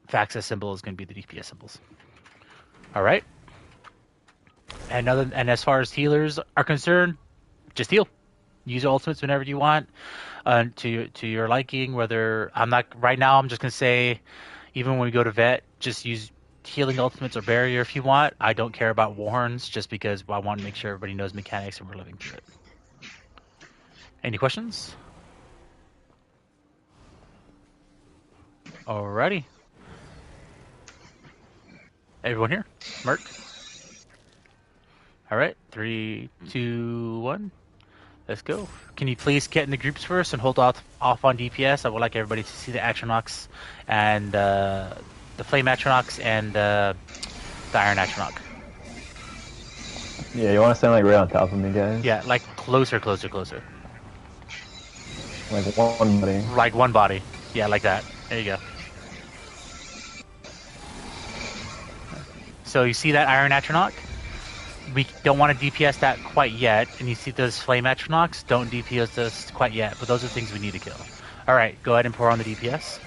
Fax's symbol is going to be the DPS symbols. All right. And as far as healers are concerned, just heal. Use ultimates whenever you want, to your liking. Whether right now, I'm just going to say, even when we go to Vet, just use healing ultimates or barrier if you want. I don't care about Warhorns, just because I want to make sure everybody knows mechanics and we're living through it. Any questions? Alrighty. Everyone here? Merc? Alright, 3, 2, 1. Let's go. Can you please get in the groups first and hold off on DPS? I would like everybody to see the Atronachs and the Flame Atronachs and the Iron Atronach. Yeah, you want to stand like right on top of me, guys. Yeah, like closer, closer, closer. Like one body. Like one body. Yeah, like that. There you go. So you see that Iron Atronach? We don't want to DPS that quite yet. And you see those Flame Atronachs? Don't DPS those quite yet. But those are things we need to kill. Alright, go ahead and pour on the DPS.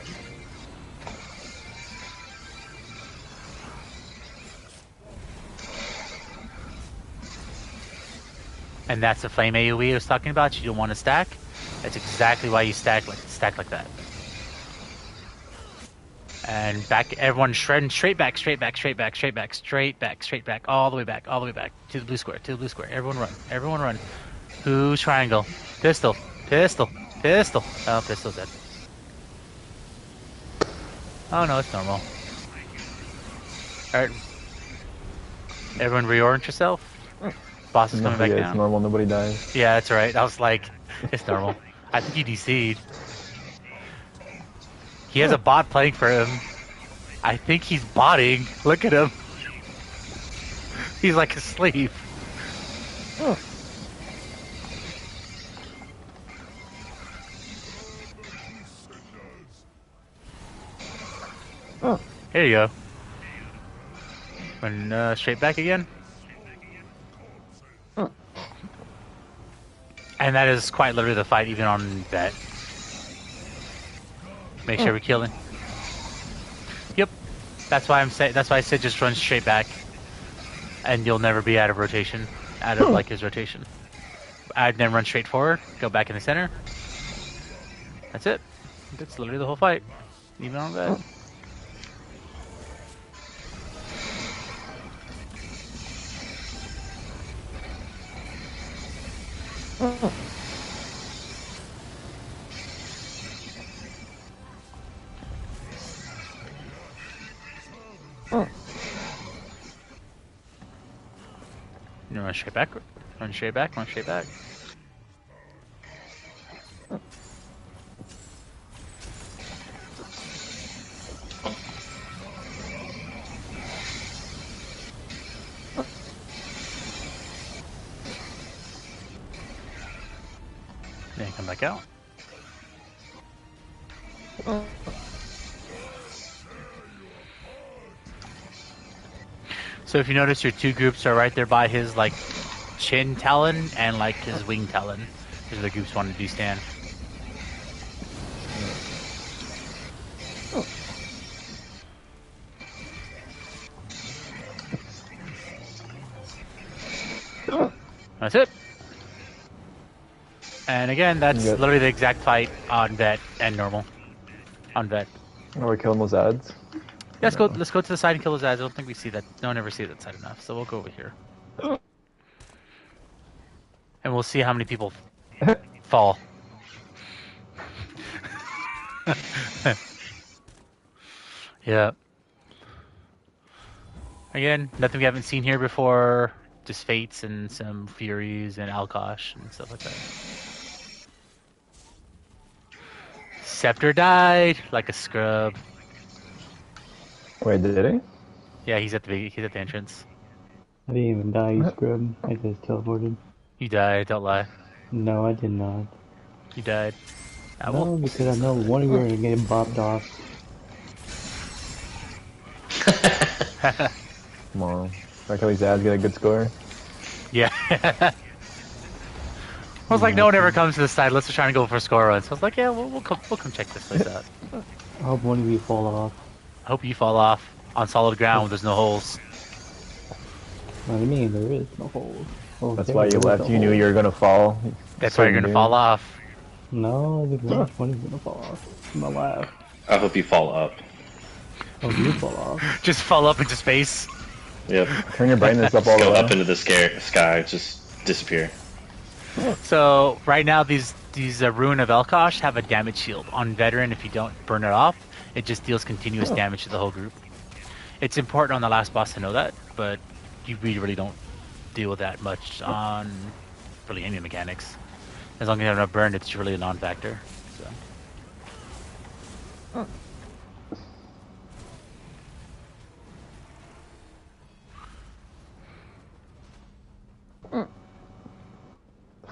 And that's the Flame AoE I was talking about. You don't want to stack. That's exactly why you stack like that. And back, everyone shredding straight back, straight back, straight back, straight back, straight back, straight back, all the way back, all the way back to the blue square, to the blue square. Everyone run, everyone run. Who's triangle? Pistol, pistol, pistol. Oh, pistol's dead. Oh no, it's normal. Alright. Everyone reorient yourself. Boss is coming back down. It's normal, nobody dies. Yeah, that's right. I was like, it's normal. I think he DC'd. He has a bot playing for him. I think he's botting. Look at him. He's like asleep. Here you go. And straight back again. And that is quite literally the fight, even on that. Make sure we kill him. Yep. That's why that's why I said just run straight back, and you'll never be out of rotation, out of like his rotation. I'd then run straight forward, go back in the center. That's it. That's literally the whole fight, even on that. You run straight back, run straight back, run straight back. Then come back out. So if you notice, your two groups are right there by his like chin talon and like his wing talon. These are the groups wanting to do stand. That's it. And again, that's literally the exact fight on vet and normal. On vet. Are we killing those ads? Yeah, let's go to the side and kill those ads. I don't think we see that. No one ever sees that side enough. So we'll go over here. And we'll see how many people fall. Yeah. Again, nothing we haven't seen here before. Just Fates and some Furies and Alkosh and stuff like that. Scepter died like a scrub. Wait, did he? Yeah, he's at the entrance. I didn't even die, you scrub. I just teleported. You died, don't lie. No, I did not. You died. No, because I know one of you are gonna get bopped off. Come on. Like how these ads get a good score? Yeah. I was like, no one ever comes to this side. Let's just try and go for a score run. So I was like, yeah, we'll come check this place out. I hope one of you fall off. I hope you fall off on solid ground where there's no holes. What do you mean? There is no holes. Oh, That's why you left. You knew you were gonna fall. That's why you're gonna fall off. No, the one is gonna fall off. My laugh. I hope you fall up. Oh, you fall off. Just fall up into space. Yep. Turn your brightness up all the Go way. up into the sky, just disappear. So right now these Ruin of Elkosh have a damage shield. On Veteran, if you don't burn it off, it just deals continuous damage to the whole group. It's important on the last boss to know that, but we really don't deal with that much on really any mechanics. As long as you have enough burn, it's really a non-factor. So.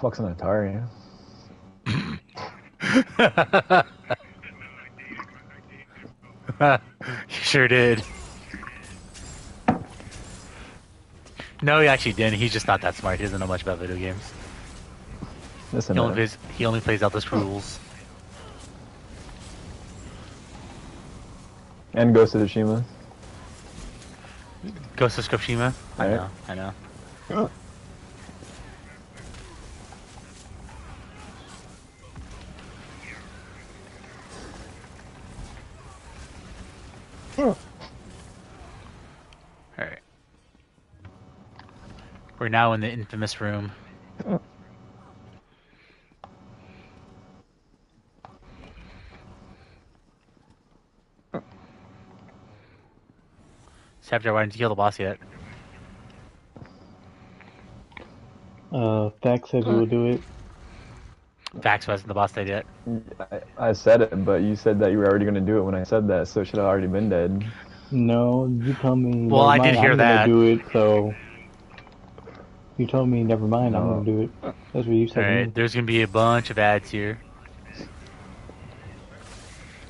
fuck's an Atari? You sure did. No, he actually didn't. He's just not that smart. He doesn't know much about video games. Listen, He only plays Elder Scrolls. and Ghost of Tsushima. Ghost of Tsushima. Right. I know. Alright. We're now in the infamous room. Sapjar, why didn't you kill the boss yet? Fact said we will do it. Vax wasn't the boss dead yet. I said it, but you said that you were already going to do it when I said that, so it should have already been dead. No, you told me. Well, I did hear I'm that. gonna do it, so you told me never mind. I'm No. gonna do it. That's what you said to me. Alright, there's gonna be a bunch of ads here.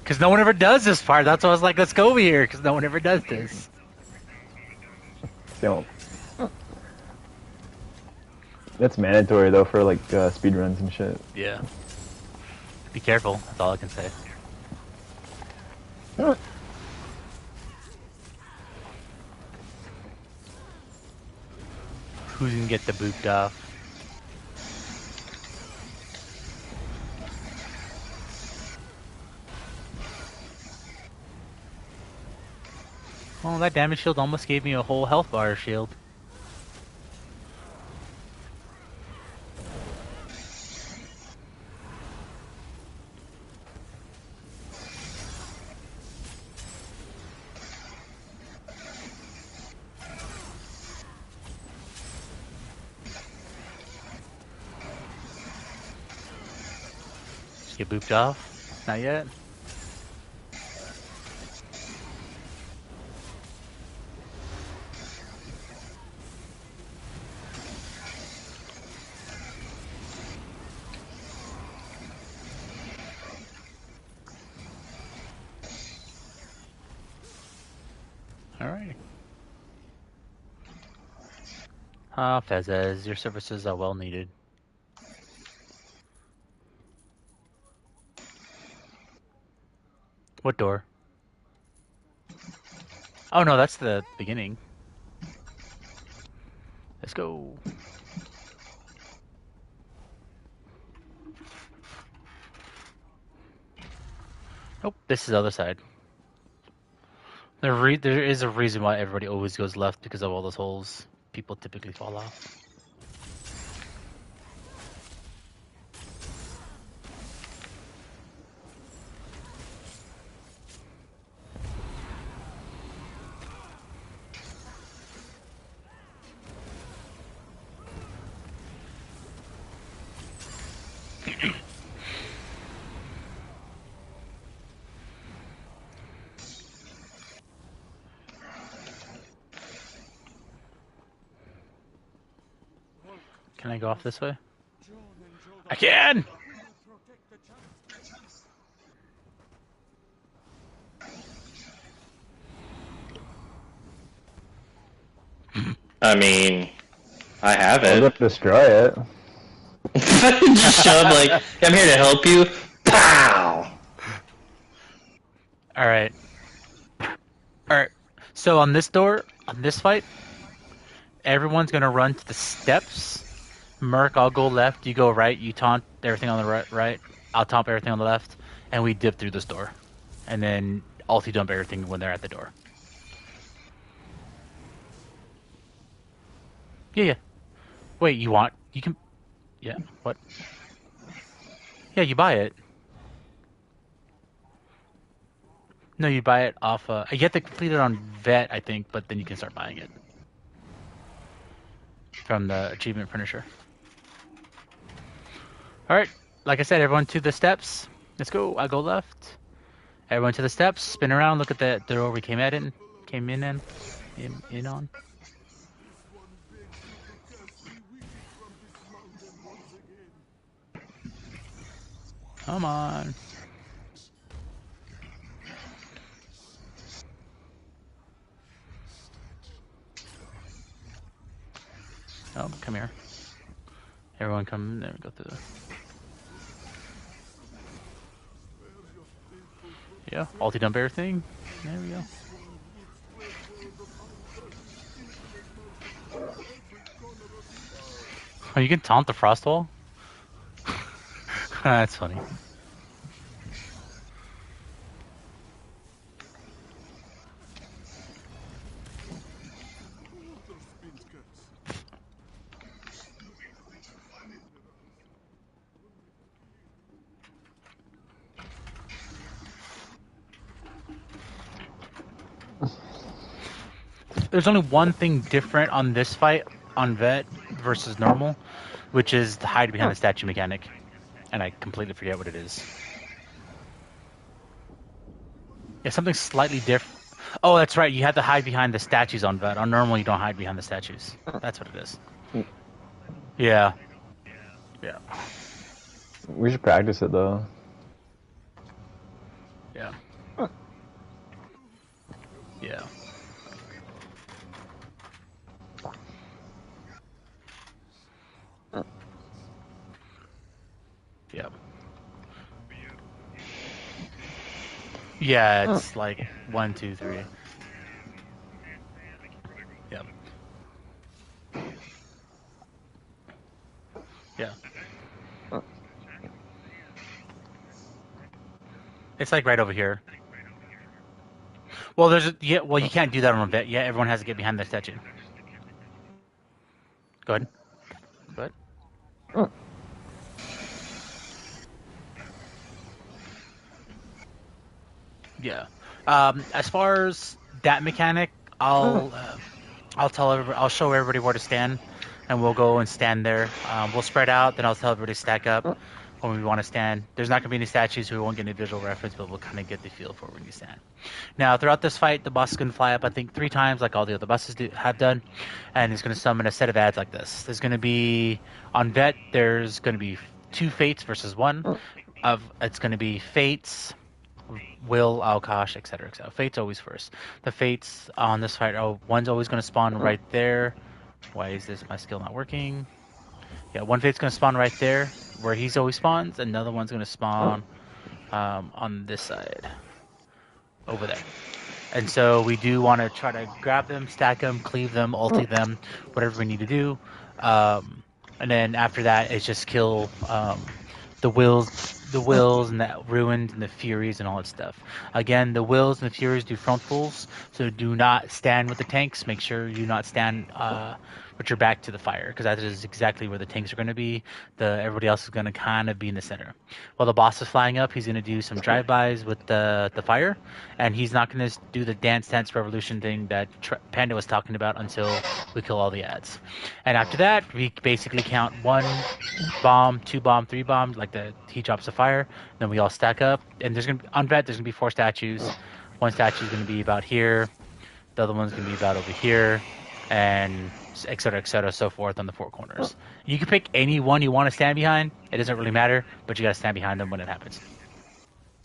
Because no one ever does this part. That's why I was like, let's go over here, because no one ever does this. Don't. That's mandatory though for like speedruns and shit. Yeah. Be careful. That's all I can say. Who's gonna get the booped off? Oh, that damage shield almost gave me a whole health bar shield. Just get booped off? Not yet. Alright. Fezes, your services are well needed. What door? Oh no, that's the beginning. Let's go. Nope, this is the other side. There is a reason why everybody always goes left because of all those holes. People typically fall off. Can I go off this way? I can! I mean, I have I'll it. go destroy it. Just show up like, I'm here to help you. Pow! Alright. Alright. So on this door, on this fight, everyone's gonna run to the steps. Merc, I'll go left, you go right, you taunt everything on the right, I'll taunt everything on the left, and we dip through this door. And then ulti dump everything when they're at the door. Yeah. Wait, you can... Yeah, what? Yeah, you buy it. No, you buy it off, you have to complete it on vet, I think, but then you can start buying it. From the achievement finisher. Alright, like I said, everyone to the steps. Let's go. I'll go left. Everyone to the steps. Spin around. Look at the door we came in on. Come on. Oh, come here. Everyone come. There we go through. Yeah, ulti dump everything. There we go. Oh, you can taunt the frost wall? That's funny. There's only one thing different on this fight on vet versus normal, which is the hide behind the statue mechanic. And I completely forget what it is. Yeah, something slightly different. Oh, that's right. You have to hide behind the statues on vet. On normal, you don't hide behind the statues. That's what it is. Yeah. Yeah. We should practice it though. Yeah. Yeah. Yeah. Yeah, it's like 1, 2, 3. Yeah. Yeah. It's like right over here. Well, well, you can't do that on a vet. Yeah, everyone has to get behind the statue. Go ahead. Go ahead. Yeah. As far as that mechanic, I'll tell everybody, I'll show everybody where to stand, and we'll go and stand there. We'll spread out, then I'll tell everybody to stack up when we want to stand. There's not going to be any statues, so we won't get any visual reference, but we'll kind of get the feel for when you stand. Now, throughout this fight, the boss is going to fly up, I think, 3 times, like all the other bosses have done, and he's going to summon a set of ads like this. There's going to be, on Vet, there's going to be 2 Fates versus 1. It's going to be Fates, Will, Alkosh, etc., etc. Fate's always first. The Fates on this fight, one's always going to spawn right there. Why is my skill not working? Yeah, one Fate's going to spawn right there, where he's always spawns. Another one's going to spawn on this side, over there. And so we do want to try to grab them, stack them, cleave them, ulti them, whatever we need to do. And then after that, it's just kill the wills and the ruined and the furies and all that stuff. Again, the wills and the furies do frontals, so do not stand with the tanks. Make sure you not stand with your back to the fire, because that is exactly where the tanks are going to be. Everybody else is going to kind of be in the center. While the boss is flying up, he's going to do some drive-bys with the fire, and he's not going to do the Dance Dance Revolution thing that Panda was talking about until we kill all the ads. And after that, we basically count 1 bomb, 2 bomb, 3 bombs, like he drops the fire. Then we all stack up, and on vet there's gonna be 4 statues. One statue is gonna be about here, the other one's gonna be about over here, and etc., so forth on the 4 corners. You can pick any one you want to stand behind. It doesn't really matter, but you gotta stand behind them when it happens.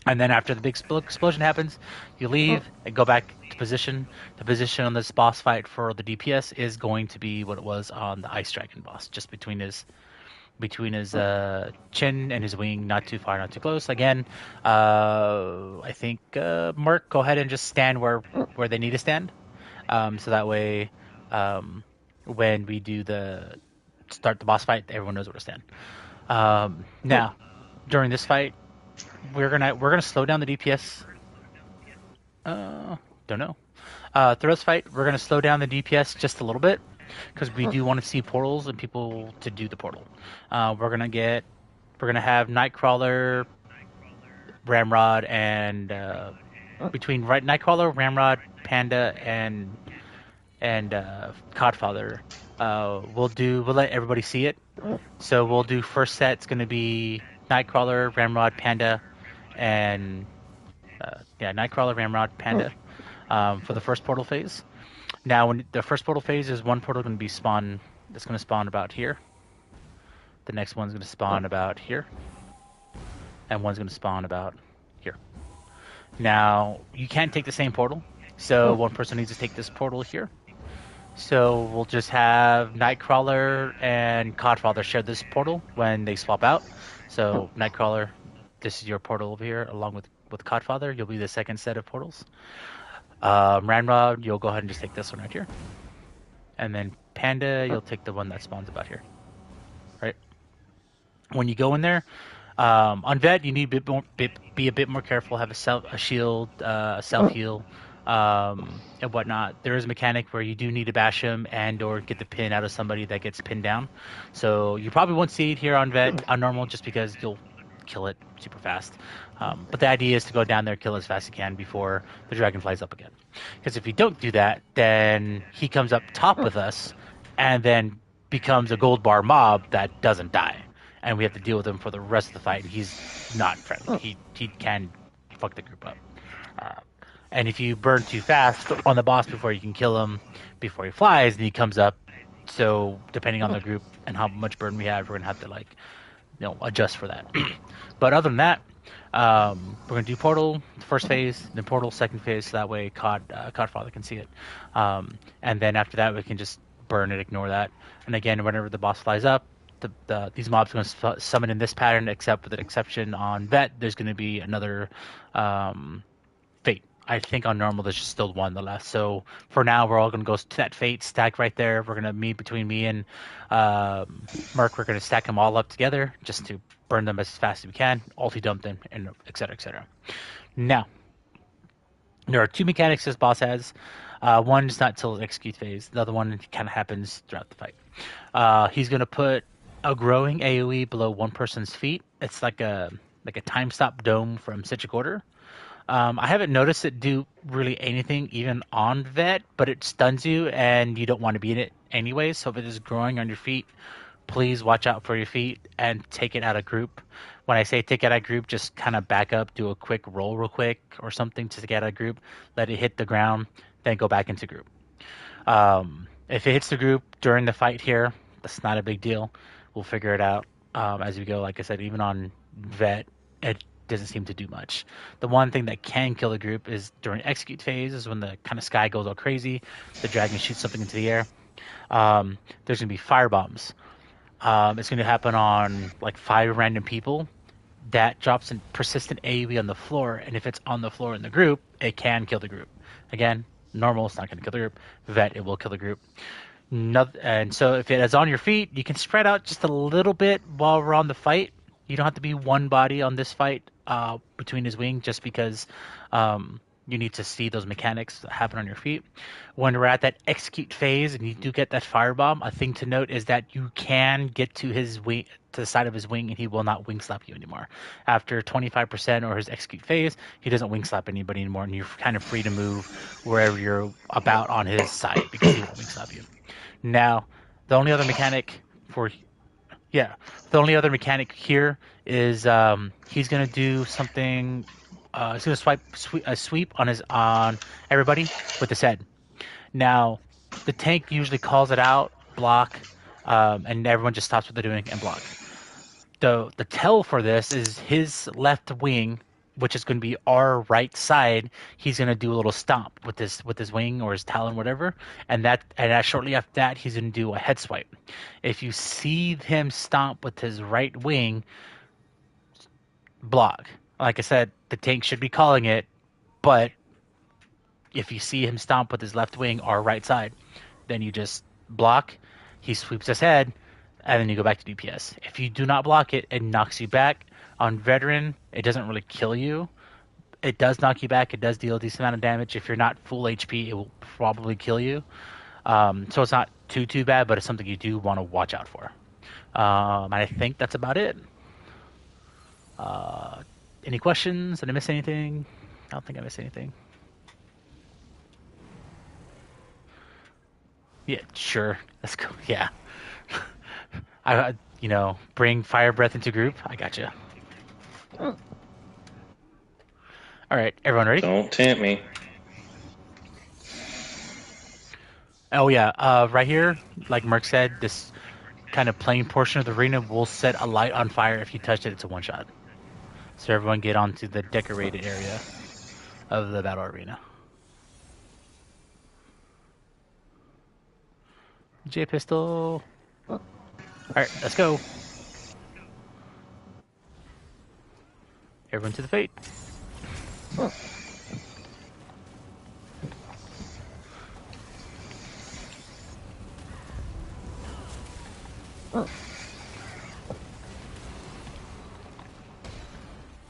And then after the big explosion happens, you leave and go back to position. The position on this boss fight for the DPS is going to be what it was on the Ice Dragon boss, just between his chin and his wing, not too far, not too close. Again, I think Mark, go ahead and just stand where they need to stand, so that way, when we do start the boss fight, everyone knows where to stand. Now, during this fight, we're gonna slow down the DPS. Don't know. Through this fight, we're gonna slow down the DPS just a little bit, because we do want to see portals and people to do the portal. We're gonna have Nightcrawler, Ramrod, and between Nightcrawler, Ramrod, Panda, and Codfather. We'll let everybody see it. So we'll do first set. It's gonna be Nightcrawler, Ramrod, Panda, and Nightcrawler, Ramrod, Panda for the first portal phase. Now, when the first portal phase is one portal going to be spawn. That's going to spawn about here. The next one's going to spawn about here. and one's going to spawn about here. Now, you can't take the same portal, so one person needs to take this portal here. So we'll just have Nightcrawler and Codfather share this portal when they swap out. So Nightcrawler, this is your portal over here, along with Codfather. You'll be the second set of portals. Ramrod, you'll go ahead and just take this one right here. And then Panda, you'll take the one that spawns about here. Right? When you go in there, on Vet, you need be a bit more careful. Have a shield, a self-heal, and whatnot. There is a mechanic where you do need to bash him and or get the pin out of somebody that gets pinned down. So you probably won't see it here on Vet, on normal, just because you'll kill it super fast. But the idea is to go down there, kill as fast as you can before the dragon flies up again. Because if you don't do that, then he comes up top with us and then becomes a gold bar mob that doesn't die. And we have to deal with him for the rest of the fight. He's not friendly. He can fuck the group up. And if you burn too fast on the boss before you can kill him, before he flies, then he comes up. So depending on the group and how much burn we have, we're gonna have to adjust for that. But other than that, we're gonna do portal first phase, then portal second phase, so that way Codfather can see it. And then after that, we can just burn and ignore that. And again, whenever the boss flies up, these mobs are going to summon in this pattern, except with an exception on Vet. There's going to be another Fate. I think on normal there's just still one left. So for now, we're all going to go to that Fate stack right there. We're going to between me and Merc. We're going to stack them all up together just to burn them as fast as we can, ulti dump them, and et cetera, et cetera. Now, there are two mechanics this boss has. One is not till the execute phase. The other one kind of happens throughout the fight. He's going to put a growing AoE below one person's feet. It's like a time stop dome from Citric Order. I haven't noticed it do really anything even on Vet, but it stuns you and you don't want to be in it anyway. So if it is growing on your feet, please watch out for your feet and take it out of group. When I say take it out of group, just kind of back up, do a quick roll real quick or something to get out of group, let it hit the ground, then go back into group. If it hits the group during the fight here, that's not a big deal. We'll figure it out as we go. Like I said, even on Vet, it doesn't seem to do much. The one thing that can kill the group is during execute phase, is when the kind of sky goes all crazy, the dragon shoots something into the air. There's going to be fire bombs. It's going to happen on like 5 random people. That drops in persistent AoE on the floor, and if it's on the floor in the group, it can kill the group. Again, normal, it's not going to kill the group. Vet, it will kill the group. And so if it is on your feet, you can spread out just a little bit while we're on the fight. You don't have to be one body on this fight between his wing, just because you need to see those mechanics happen on your feet. When we're at that execute phase and you do get that firebomb, a thing to note is that you can get to his wing, to the side of his wing, and he will not wing slap you anymore. After 25% or his execute phase, he doesn't wing slap anybody anymore, and you're kind of free to move wherever you're about on his side because he won't wing slap you. Now, the only other mechanic here is he's gonna do something. He's gonna sweep on everybody with his head. Now, the tank usually calls it out, block, and everyone just stops what they're doing and block. The tell for this is his left wing, which is going to be our right side. He's going to do a little stomp with his wing or his talon, whatever, and shortly after that, he's going to do a head swipe. If you see him stomp with his right wing, block. Like I said, the tank should be calling it, but if you see him stomp with his left wing or right side, then you just block. He sweeps his head, and then you go back to DPS. If you do not block it, it knocks you back. On Veteran, it doesn't really kill you. It does knock you back. It does deal a decent amount of damage. If you're not full HP, it will probably kill you. So it's not too bad, but it's something you do want to watch out for. And I think that's about it. Any questions? Did I miss anything? I don't think I missed anything. Yeah, sure. Let's go. Yeah. Bring fire breath into group. I gotcha. All right, everyone ready? Don't tempt me. Oh yeah, right here, like Merc said, this kind of plain portion of the arena will set a light on fire. If you touch it, it's a one shot. So everyone get onto the decorated area of the battle arena. J pistol. Alright, let's go. Everyone to the fate.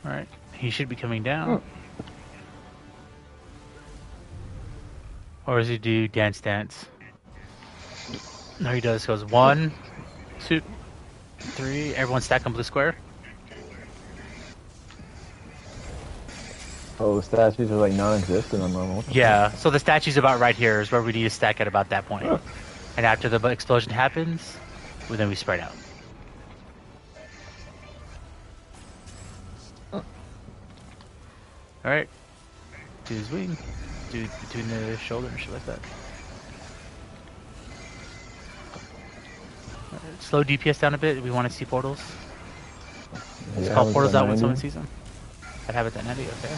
Alright, he should be coming down. Or does he do dance dance? No, he does. Goes 1, 2, 3. Everyone stack on blue square. Oh, statues are like non-existent on normal. Yeah, so the statue's about right here is where we need to stack at about that point. And after the explosion happens, then we spread out. Alright. Do his wing. Do between the shoulder and shit like that. Right, slow DPS down a bit. We want to see portals. Let's call portals out when someone sees them. I'd have it at 90, okay.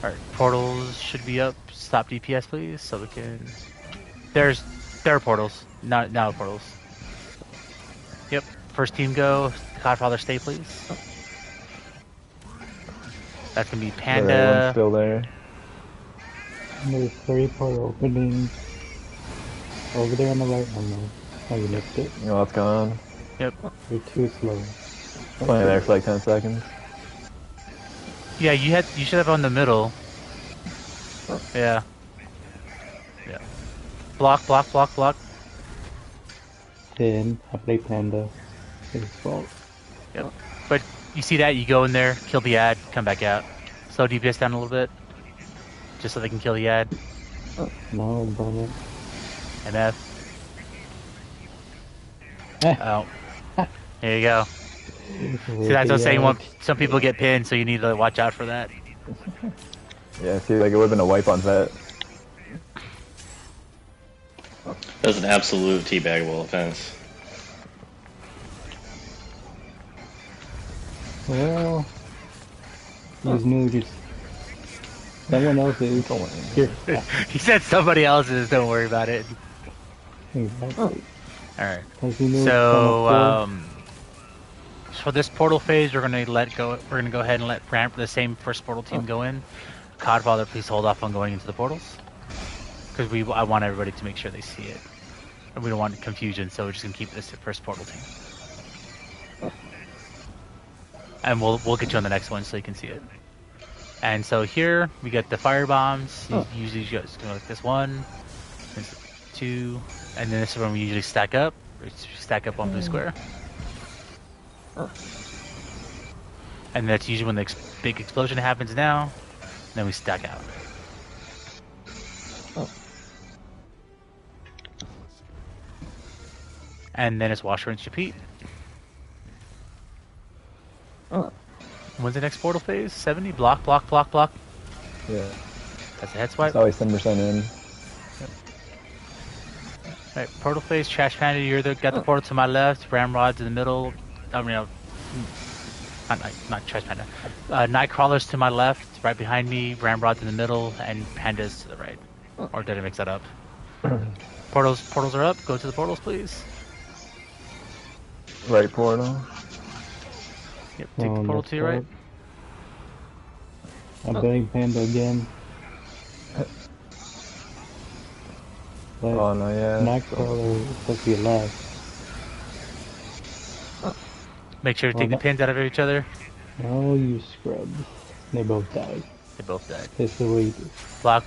Alright, portals should be up. Stop DPS, please, so we can... There are portals. Now portals. Yep, first team go. Godfather, stay, please. That's gonna be Panda. Everyone's still there. There's 3 portal openings over there on the right. Oh no. Oh, you missed it. You know what's going on? Yep. You're too slow. Playing there for like 10 seconds. Yeah, you should have on the middle. Yeah. Yeah. Block. Then I play Panda. His fault. Yep. But you see that, you go in there, kill the ad, come back out. Slow DPS down a little bit. Just so they can kill the ad. No, brother. MF. Oh. There you go. See, that's what I'm saying. Some people get pinned, so you need to watch out for that. Yeah, see, like it would've been a wipe on Vet. That was an absolute teabagable offense. Well, he's new, just someone else is. Here. He said somebody else's, don't worry about it. Exactly. Alright. So, for this portal phase, we're gonna go ahead and let the same first portal team go in. Codfather, please hold off on going into the portals. Because I want everybody to make sure they see it. And we don't want confusion, so we're just gonna keep this the first portal team. And we'll get you on the next one so you can see it. And so here we get the fire bombs. Usually just go like this 1, this 2, and then this is when we usually stack up. We stack up on blue square. And that's usually when the big explosion happens now. Then we stack out. And then it's wash, rinse, repeat. When's the next portal phase? 70? Block. Yeah. That's a head swipe. It's always 10% in. Yep. Alright, portal phase, Trash Panda, got the portal to my left, Ramrods in the middle. I mean, not Trash Panda. Nightcrawlers to my left, right behind me, Ramrods in the middle, and Pandas to the right. Or did I mix that up? Portals are up. Go to the portals, please. Right portal. Yep, take the portal to your right. I'm betting Panda again. Oh no, yeah. Nightcrawler is supposed to be left. Make sure to take the pins out of each other. Oh, you scrubs. They both died. They both died. That's the way. Block.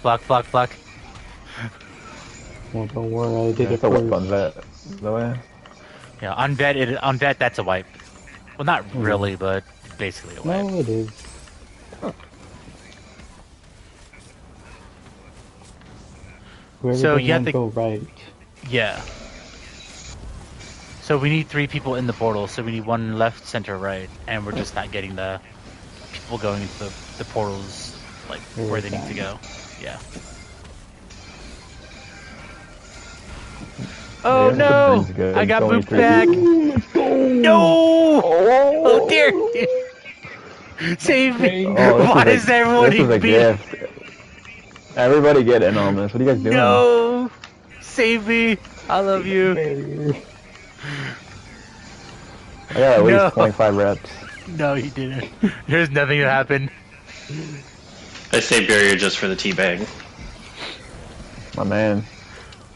No, don't worry, I did it It's a wipe first. on Vet. No way. Yeah, on vet, that's a wipe. Well, not really, but basically a wipe. No, it is. Whoever So you have to go right. Yeah. So we need 3 people in the portal. So we need 1 left, center, right, and we're just not getting the people going into the portals like where they need to go. Yeah. Oh Yeah, no! good. I got It's only booped 3 back. people. No! Oh dear! Save me! Oh, Why is everyone this is a being... gift. Everybody get in on this. What are you guys doing? No! Save me! I love you. Barrier. I got at least No! 25 reps. No, you didn't. There's nothing that happened. I say barrier just for the teabag. My man.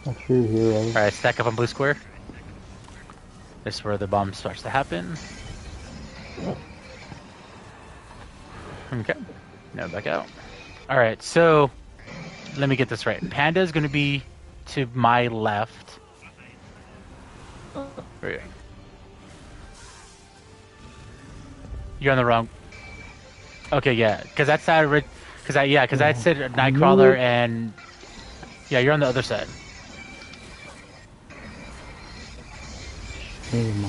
A true hero. Alright, stack up on blue square. This is where the bomb starts to happen. Okay. Now back out. Alright, so let me get this right. Panda is going to be to my left. Where are you? You're on the wrong. Okay, yeah, because that's how I because I said Nightcrawler and yeah, you're on the other side. Oh my.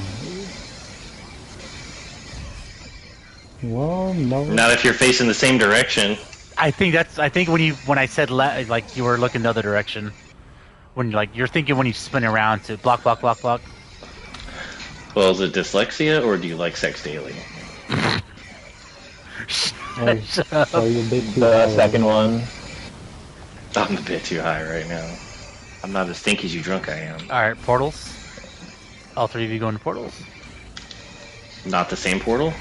Well, no. Not if you're facing the same direction. I think when I said like you were looking the other direction. When like you're thinking when you spin around to block. Well, is it dyslexia or do you like sex daily? Hey, Shut up. so you're a bit too The high. second one. I'm a bit too high right now. I'm not as stinky as you drunk I am. Alright, portals. All three of you go into portals. Not the same portal?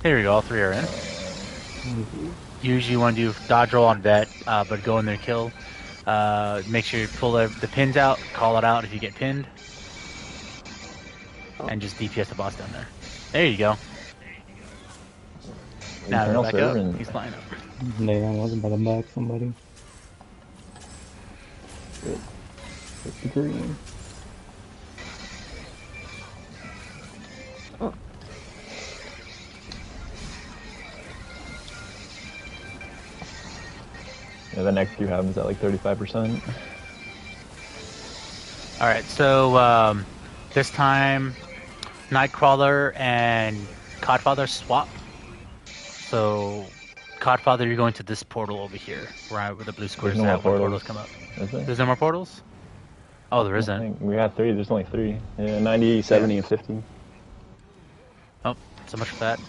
Here we go, all three are in. Usually you want to do dodge roll on vet, but go in there kill. Make sure you pull the pins out, call it out if you get pinned. And just DPS the boss down there. There you go. Now Eternal they're back up. Servant. He's flying up. Yeah, I was about to back somebody. It's the green. Yeah, the next few happens at like 35%. Alright, so this time Nightcrawler and Codfather swap. So Codfather, you're going to this portal over here, where the blue squares no more have when portals. portals come up. Is there? There's no more portals? Oh, there I isn't. think we had 3. There's only 3. Yeah, 90, 70, and 50. Oh, so much for that.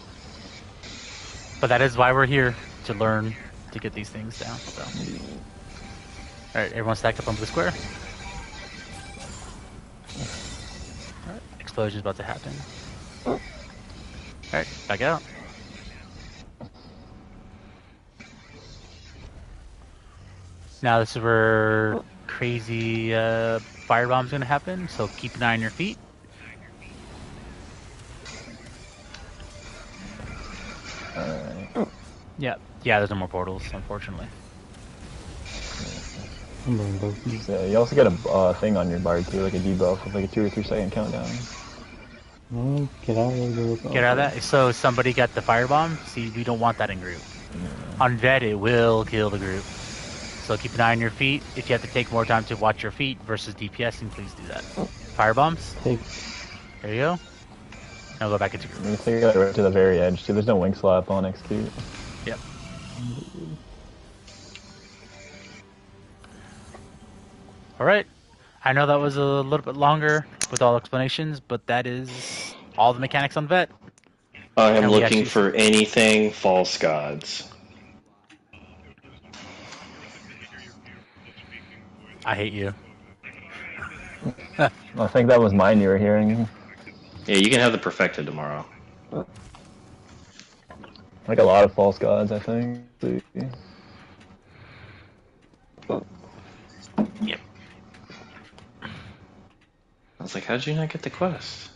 But that is why we're here, to learn to get these things down. So, alright, everyone stacked up on blue square. Alright, explosion's about to happen. Alright, back out. Now this is where crazy firebomb's gonna happen, so keep an eye on your feet. Alright. Yeah, there's no more portals, unfortunately. I'm going to go. So you also get a thing on your bar too, like a debuff with like a 2 or 3 second countdown. Oh, get out of there. Get out of that. So somebody got the firebomb. See, we don't want that in group. Yeah. On vet, it will kill the group. So keep an eye on your feet. If you have to take more time to watch your feet versus DPSing, please do that. Firebombs. Take. There you go. Now go back into You group. can take it right to the very edge too. There's no wing slap on execute. Yep. All right. I know that was a little bit longer with all explanations, but that is all the mechanics on vet. I am And we looking actually- for anything false gods. I hate you. I think that was mine you were hearing. Yeah, you can have the perfected tomorrow. Like a lot of false gods, I think. Yep. I was like, how'd you not get the quest?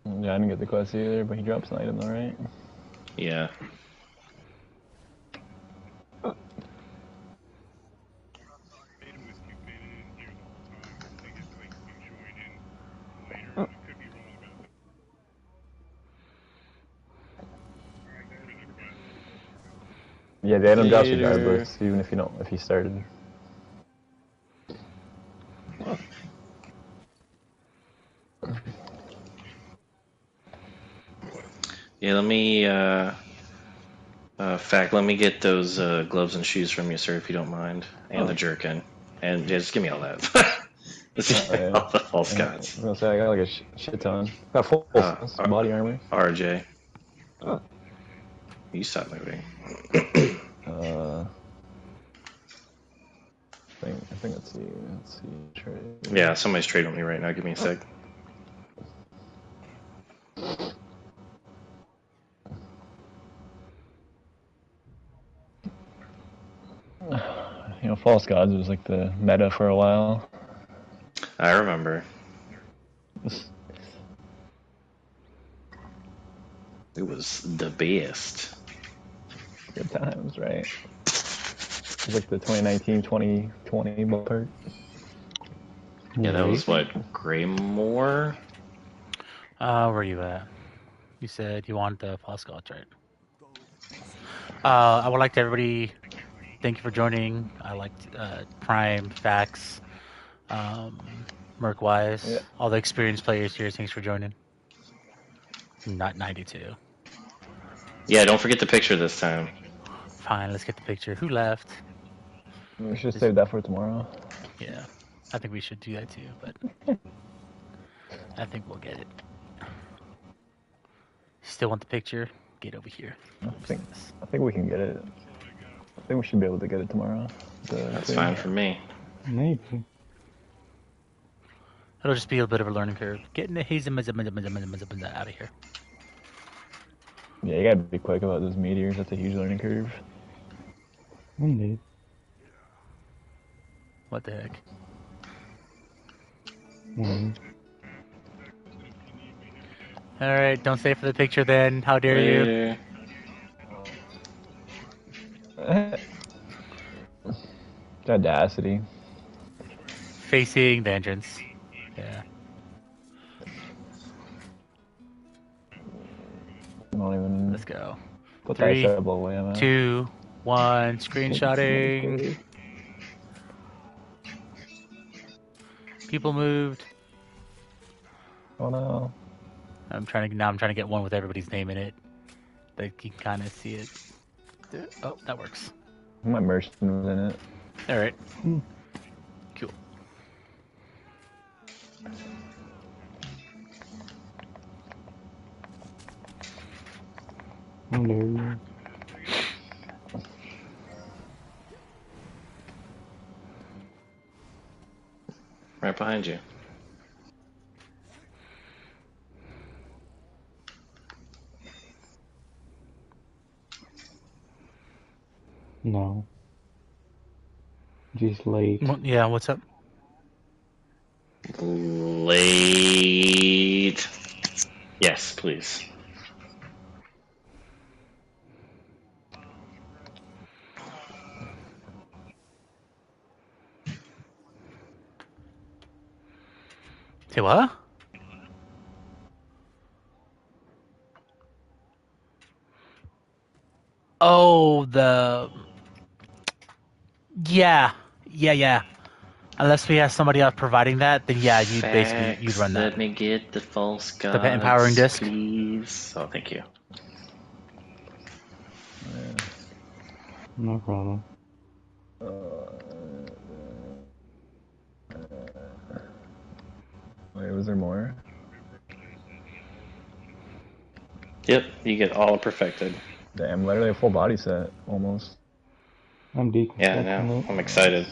Yeah, I didn't get the quest either, but he drops an item though, right? Yeah. Yeah, the item drops Later. regardless, even if you started. Yeah, let me, let me get those gloves and shoes from you, sir, if you don't mind. And the jerkin. And yeah, just give me all that. Alright. All the false gods. I was gonna say, I got like a shit ton. Got full Uh, body armor. RJ. You stop moving. I think let's see, trade. Yeah, somebody's trading with me right now. Give me a sec. You know, False Gods was like the meta for a while. I remember. It was the best. Good times, right? It was like the 2019-2020 ballpark. Yeah, that was what, Greymore? Where are you at? You said you want the False Gods, right? I would like to everybody thank you for joining. I liked Prime, Fax, Merkwise, Yeah. all the experienced players here. Thanks for joining. Not 92. Yeah, don't forget the picture this time. Fine, let's get the picture. Who left? We should save that for tomorrow. Yeah, I think we should do that too, but I think we'll get it. Still want the picture? Get over here. I think we can get it. I think we should be able to get it tomorrow. That's fine for me. Maybe. It'll just be a bit of a learning curve. Getting the out of here. Yeah, you gotta be quick about those meteors. That's a huge learning curve. Indeed. What the heck? Alright, don't stay for the picture then. How dare you? Audacity. Facing the entrance. Yeah. Not even. Let's go. Put 3, that shovel away, man. 2, 1. Screenshotting. People moved. Oh no. I'm trying to get one with everybody's name in it. That you can kind of see it. Oh, that works. My merchant was in it. All right. Cool. Hello. Right behind you. No. Just late. Yeah, what's up? Late. Yes, please. Say what? Oh, yeah. Unless we have somebody else providing that, then yeah, you'd run that. Let me get the false gods, The empowering disc, please. Oh, thank you. No problem. Wait, was there more? Yep, you get all perfected. Damn, literally a full body set, almost. I'm deconstructing Yeah, I know. it. I'm excited.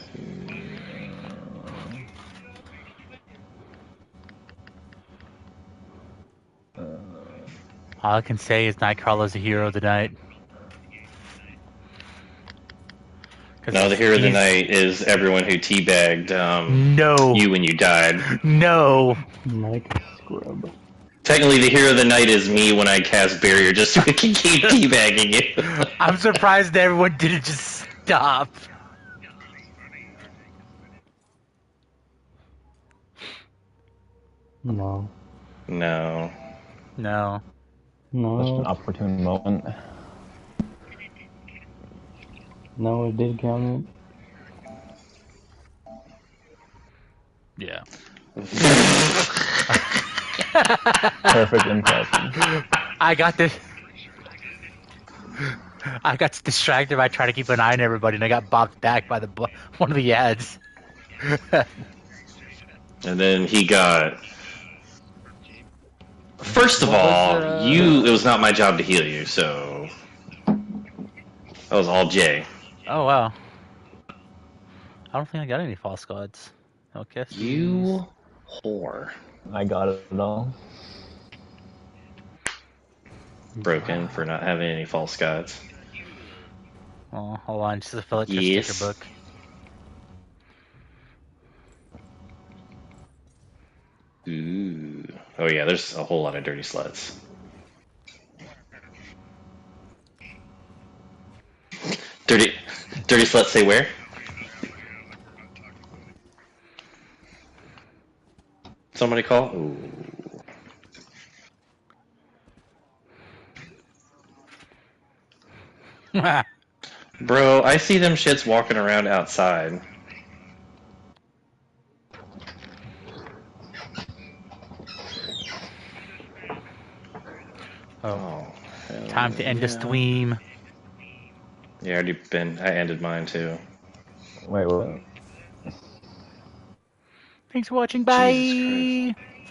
all I can say is Nightcrawler's the hero of the night. No, the hero of the night is everyone who teabagged you when you died. No. Mike scrub. Technically, the hero of the night is me when I cast barrier just so we can keep teabagging you. I'm surprised everyone didn't just stop. No. No. No. Such an No. opportune moment. No, it did count Yeah. Perfect impression. I got distracted by trying to keep an eye on everybody, and I got bopped back by one of the ads. And then he got... First of all, it was not my job to heal you, so... That was all J. Oh wow. I don't think I got any false gods. Okay. You whore. I got it all. Broken for not having any false gods. Oh, hold on, just to fill out your sticker Yes. book. Ooh. Oh yeah, there's a whole lot of dirty sluts. Dirty sluts say where? Somebody call? Ooh. Bro, I see them shits walking around outside. Oh, Oh, hell time to end the yeah. stream. Yeah, I ended mine too. Wait, what? Thanks for watching. Jesus Christ. Bye.